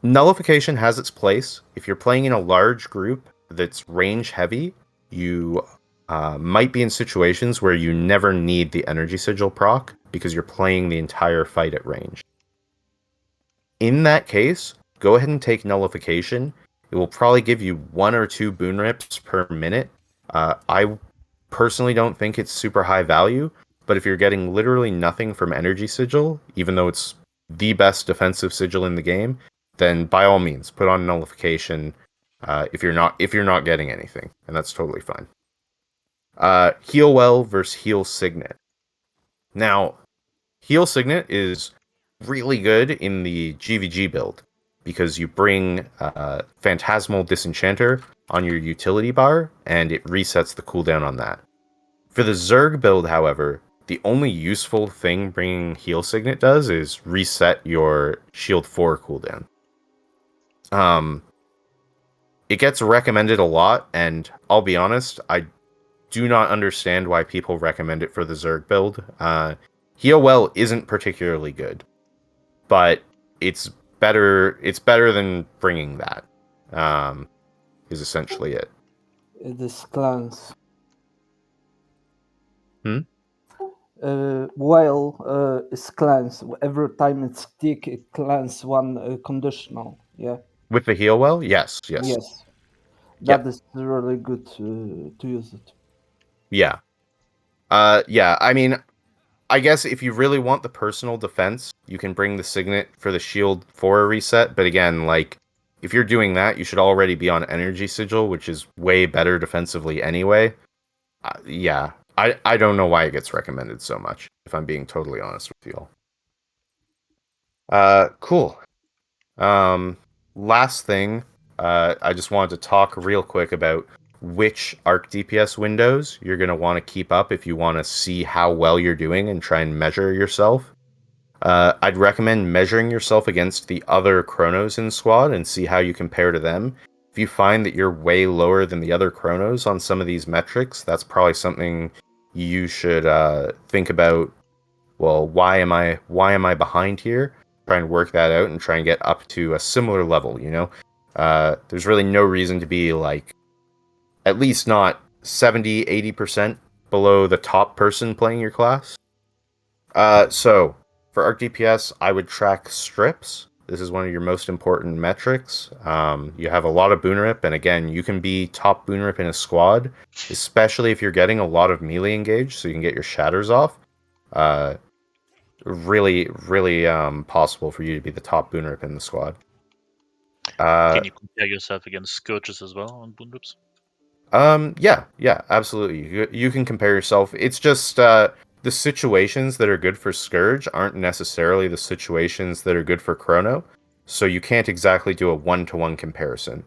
Nullification has its place. If you're playing in a large group that's range heavy, you might be in situations where you never need the energy sigil proc because you're playing the entire fight at range. In that case, go ahead and take nullification. It will probably give you 1 or 2 boon rips per minute. I personally don't think it's super high value, but if you're getting literally nothing from energy sigil, even though it's the best defensive sigil in the game, then by all means put on nullification if you're not getting anything, and that's totally fine. Heal well versus heal signet. Now, heal signet is really good in the GvG build because you bring Phantasmal Disenchanter on your utility bar and it resets the cooldown on that. For the Zerg build, however, the only useful thing bringing heal signet does is reset your shield 4 cooldown. It gets recommended a lot, and I'll be honest, I do not understand why people recommend it for the Zerg build. Heal well isn't particularly good, but it's better than bringing that. Is essentially it. This clans. Hmm? While it's clans, every time it's tick, it clans one conditional. Yeah. With the heal well, yes. Yes. Yeah. That is really good to use it. Yeah. Yeah, I mean, I guess if you really want the personal defense, you can bring the signet for the shield 4 reset, but again, like, if you're doing that, you should already be on energy sigil, which is way better defensively anyway. Yeah, I don't know why it gets recommended so much, if I'm being totally honest with you all. Cool. Last thing, I just wanted to talk real quick about which ArcDPS windows you're going to want to keep up if you want to see how well you're doing and try and measure yourself. I'd recommend measuring yourself against the other Chronos in squad and see how you compare to them. If you find that you're way lower than the other Chronos on some of these metrics, that's probably something you should think about. Well, why am I behind here? Try and work that out and try and get up to a similar level, you know? There's really no reason to be like at least not 70, 80% below the top person playing your class. So for ArcDPS, I would track strips. This is one of your most important metrics. You have a lot of boon rip, and again, you can be top boon rip in a squad, especially if you're getting a lot of melee engage, so you can get your shatters off. really, really possible for you to be the top boon rip in the squad. Can you compare yourself against Scourges as well on boon rips? Yeah, absolutely. You can compare yourself. It's just the situations that are good for Scourge aren't necessarily the situations that are good for Chrono, so you can't exactly do a one-to-one comparison.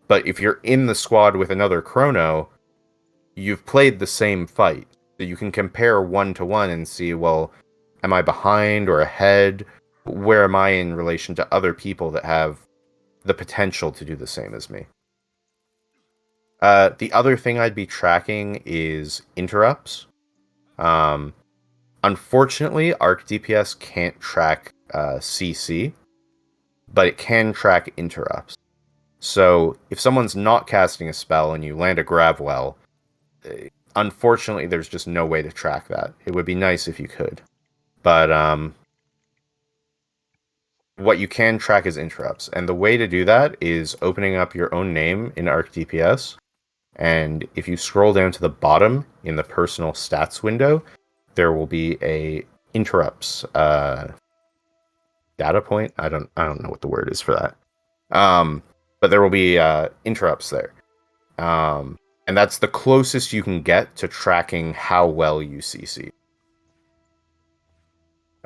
But if you're in the squad with another Chrono, you've played the same fight. So you can compare one-to-one and see, well, am I behind or ahead? Where am I in relation to other people that have the potential to do the same as me? The other thing I'd be tracking is interrupts. Unfortunately, ArcDPS can't track CC, but it can track interrupts. So if someone's not casting a spell and you land a grab well, unfortunately, there's just no way to track that. It would be nice if you could, but what you can track is interrupts, and the way to do that is opening up your own name in ArcDPS. And if you scroll down to the bottom in the personal stats window, there will be a interrupts data point. I don't know what the word is for that. But there will be interrupts there. And that's the closest you can get to tracking how well you CC.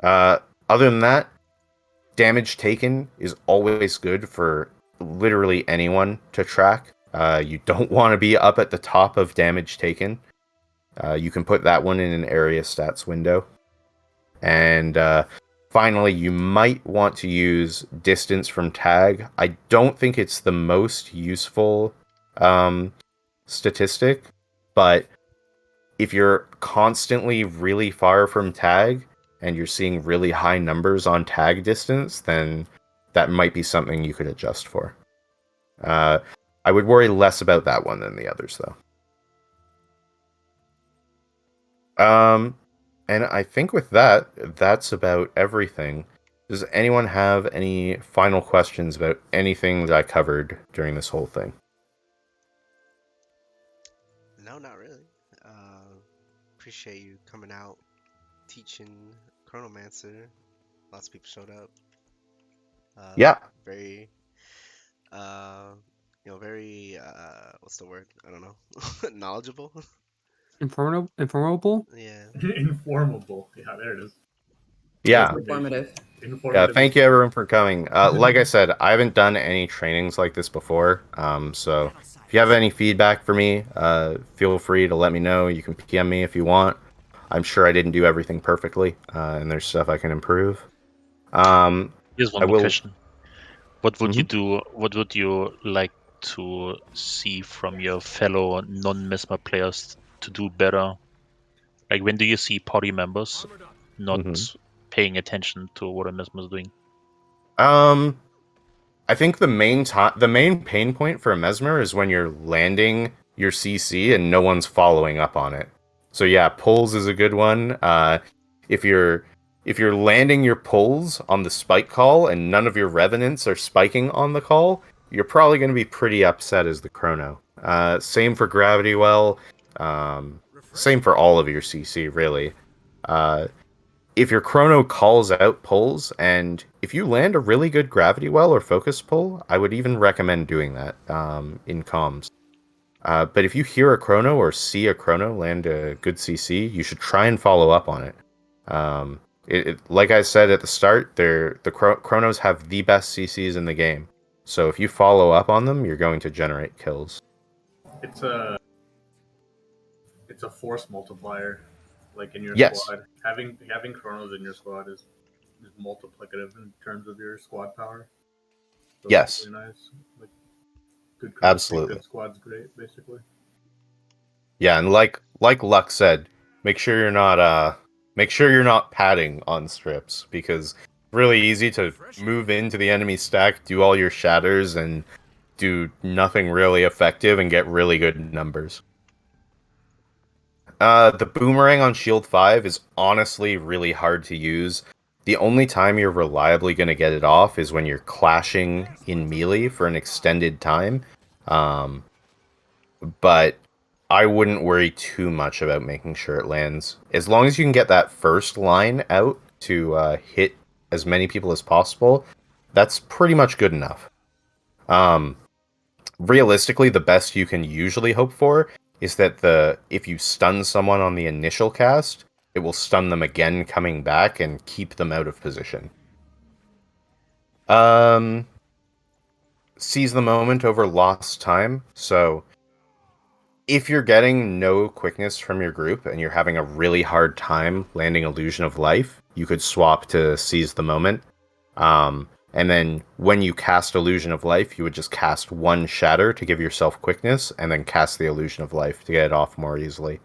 Other than that, damage taken is always good for literally anyone to track. You don't want to be up at the top of damage taken. You can put that one in an area stats window. And finally, you might want to use distance from tag. I don't think it's the most useful statistic, but if you're constantly really far from tag and you're seeing really high numbers on tag distance, then that might be something you could adjust for. I would worry less about that one than the others, though. And I think with that, that's about everything. Does anyone have any final questions about anything that I covered during this whole thing? No, not really. Appreciate you coming out, teaching Chronomancer. Lots of people showed up. Yeah. Very, very, what's the word? I don't know. Knowledgeable? Informable? Yeah. Informable. Yeah, there it is. Yeah. Informative. Yeah, Informative. thank you everyone for coming. Like I said, I haven't done any trainings like this before. So if you have any feedback for me, feel free to let me know. You can PM me if you want. I'm sure I didn't do everything perfectly, and there's stuff I can improve. Here's one I more will. question. What would you Mhm. do? What would you like to see from your fellow non-Mesmer players to do better? Like, when do you see party members not Mhm. paying attention to what a Mesmer is doing? I think the main pain point for a Mesmer is when you're landing your CC and no one's following up on it. So yeah, pulls is a good one. If you're landing your pulls on the spike call and none of your revenants are spiking on the call, you're probably going to be pretty upset as the chrono. Same for gravity well. Same for all of your CC really. If your chrono calls out pulls, and if you land a really good gravity well or focus pull, I would even recommend doing that in comms. But if you hear a chrono or see a chrono land a good CC, you should try and follow up on it. Like I said at the start, the chronos have the best CCs in the game. So if you follow up on them, you're going to generate kills. It's a force multiplier, like in your Yes. squad. Having chronos in your squad is multiplicative in terms of your squad power. So Yes. it's really nice. Like good chronos, Absolutely. good squad's great, basically. Yeah, and like Luck said, make sure you're not padding on strips, because really easy to move into the enemy stack, do all your shatters, and do nothing really effective and get really good numbers. The boomerang on Shield 5 is honestly really hard to use. The only time you're reliably going to get it off is when you're clashing in melee for an extended time. But I wouldn't worry too much about making sure it lands. As long as you can get that first line out to hit as many people as possible, that's pretty much good enough. Realistically, the best you can usually hope for is that if you stun someone on the initial cast, it will stun them again coming back and keep them out of position. Seize the moment over lost time. So if you're getting no quickness from your group and you're having a really hard time landing Illusion of Life, you could swap to Seize the Moment. And then when you cast Illusion of Life, you would just cast one Shatter to give yourself quickness, and then cast the Illusion of Life to get it off more easily.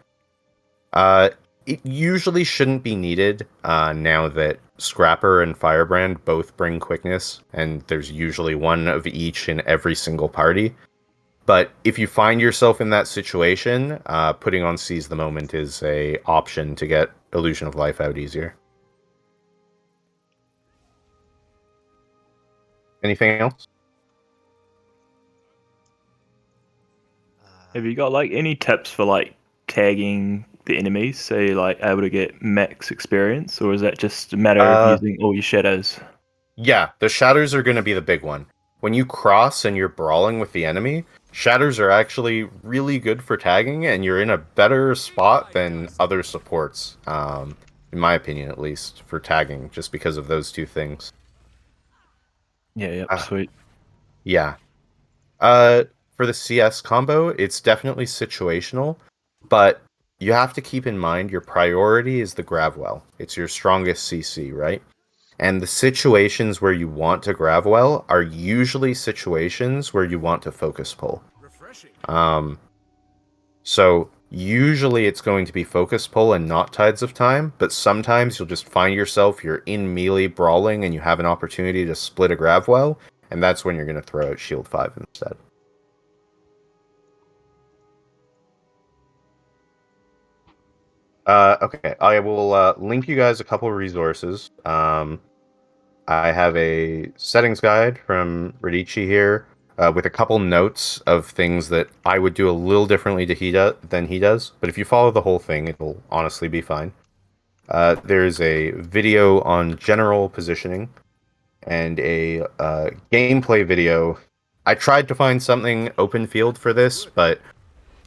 It usually shouldn't be needed now that Scrapper and Firebrand both bring quickness, and there's usually one of each in every single party. But if you find yourself in that situation, putting on Seize the Moment is a option to get Illusion of Life out easier. Anything else? Have you got like any tips for like tagging the enemies so you're like able to get max experience, or is that just a matter of using all your shadows? Yeah, the shatters are going to be the big one. When you cross and you're brawling with the enemy, shatters are actually really good for tagging, and you're in a better spot than other supports, in my opinion at least, for tagging, just because of those two things. Yeah, sweet. Yeah. For the CS combo, it's definitely situational, but you have to keep in mind your priority is the Gravwell. It's your strongest CC, right? And the situations where you want to Gravwell are usually situations where you want to focus pull. So usually it's going to be focus pull and not Tides of Time, but sometimes you'll just find yourself, you're in melee brawling and you have an opportunity to split a Gravwell, and that's when you're going to throw out Shield 5 instead. Okay, I will link you guys a couple resources. I have a settings guide from Radici here with a couple notes of things that I would do a little differently than he does. But if you follow the whole thing, it'll honestly be fine. There's a video on general positioning and a gameplay video. I tried to find something open field for this, but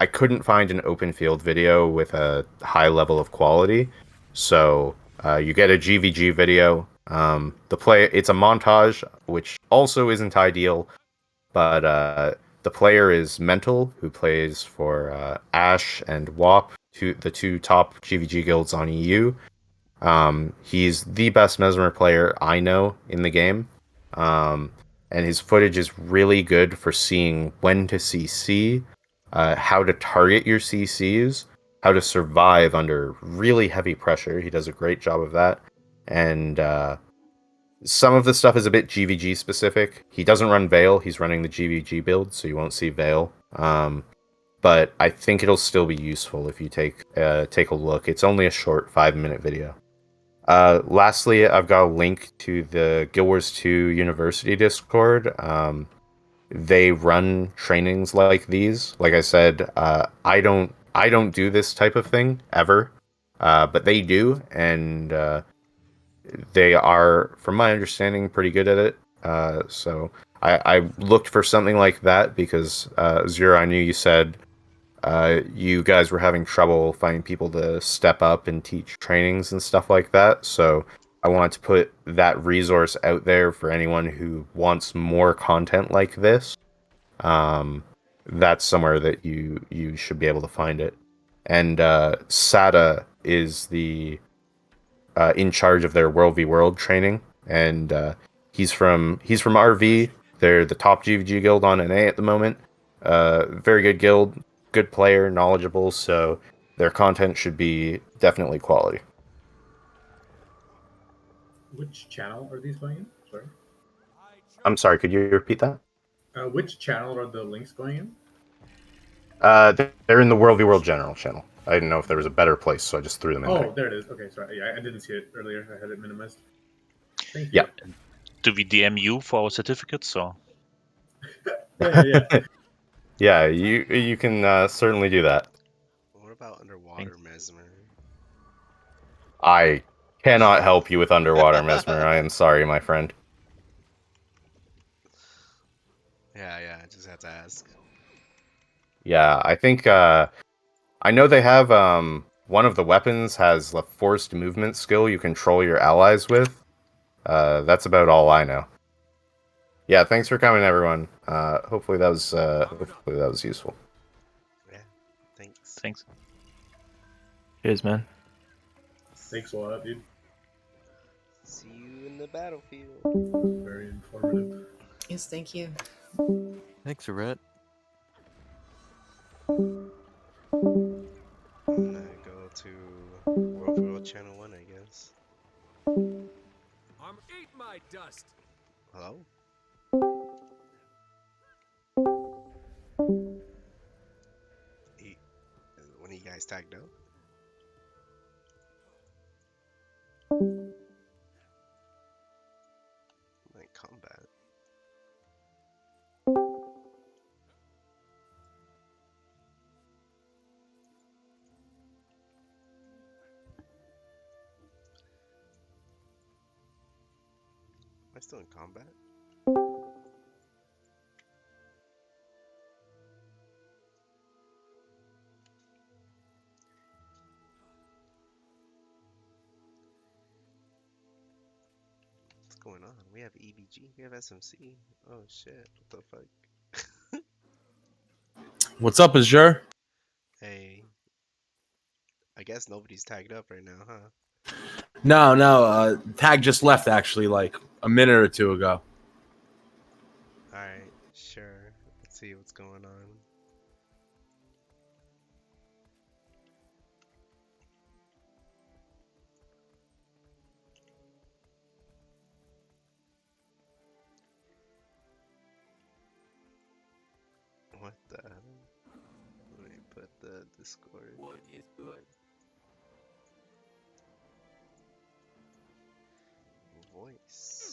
I couldn't find an open field video with a high level of quality. So you get a GVG video. It's a montage, which also isn't ideal, but the player is Mental, who plays for Ash and WAP, the two top GVG guilds on EU. He's the best Mesmer player I know in the game. And his footage is really good for seeing when to CC, how to target your CCs, how to survive under really heavy pressure. He does a great job of that. And some of the stuff is a bit GVG specific. He doesn't run Veil, he's running the GVG build, so you won't see Veil. But I think it'll still be useful if you take a look. It's only a short 5-minute video. Lastly, I've got a link to the Guild Wars 2 University Discord. They run trainings like these. Like I said, I don't do this type of thing ever, but they do, and they are, from my understanding, pretty good at it. So I looked for something like that because Zero, I knew you said you guys were having trouble finding people to step up and teach trainings and stuff like that. So I wanted to put that resource out there for anyone who wants more content like this. That's somewhere that you should be able to find it. And SATA is the in charge of their World v World training, and he's from RV. They're the top GVG guild on NA at the moment. Very good guild, good player, knowledgeable, so their content should be definitely quality. Which channel are these going in? Sorry. I'm sorry, could you repeat that? Which channel are the links going in? They're in the World v World General channel. I didn't know if there was a better place, so I just threw them in there. Oh, there it is. Okay, sorry. Yeah, I didn't see it earlier. I had it minimized. Thank you. Yeah. Do we DM you for our certificates? Or Yeah. Yeah, you can certainly do that. What about underwater Mesmer? I cannot help you with underwater mesmer. I am sorry, my friend. Yeah, I just had to ask. Yeah, I think I know they have one of the weapons has the forced movement skill you control your allies with. That's about all I know. Yeah, thanks for coming, everyone. Hopefully that was useful. Yeah, thanks. Thanks. Cheers, man. Thanks a lot, dude. See you in the battlefield. Very informative. Yes, thank you. Thanks, Arete. I'm gonna go to World Channel 1, I guess. Eat my dust. Hello? When are you guys tagged up? Like combat. Am I still in combat? What's going on? We have EBG, we have SMC. Oh shit, what the fuck? What's up, Azure? Hey, I guess nobody's tagged up right now, huh? No. Tag just left actually, like a minute or two ago. Alright, sure. Let's see what's going on. What the hell? Let me put the Discord. What is good? Voice.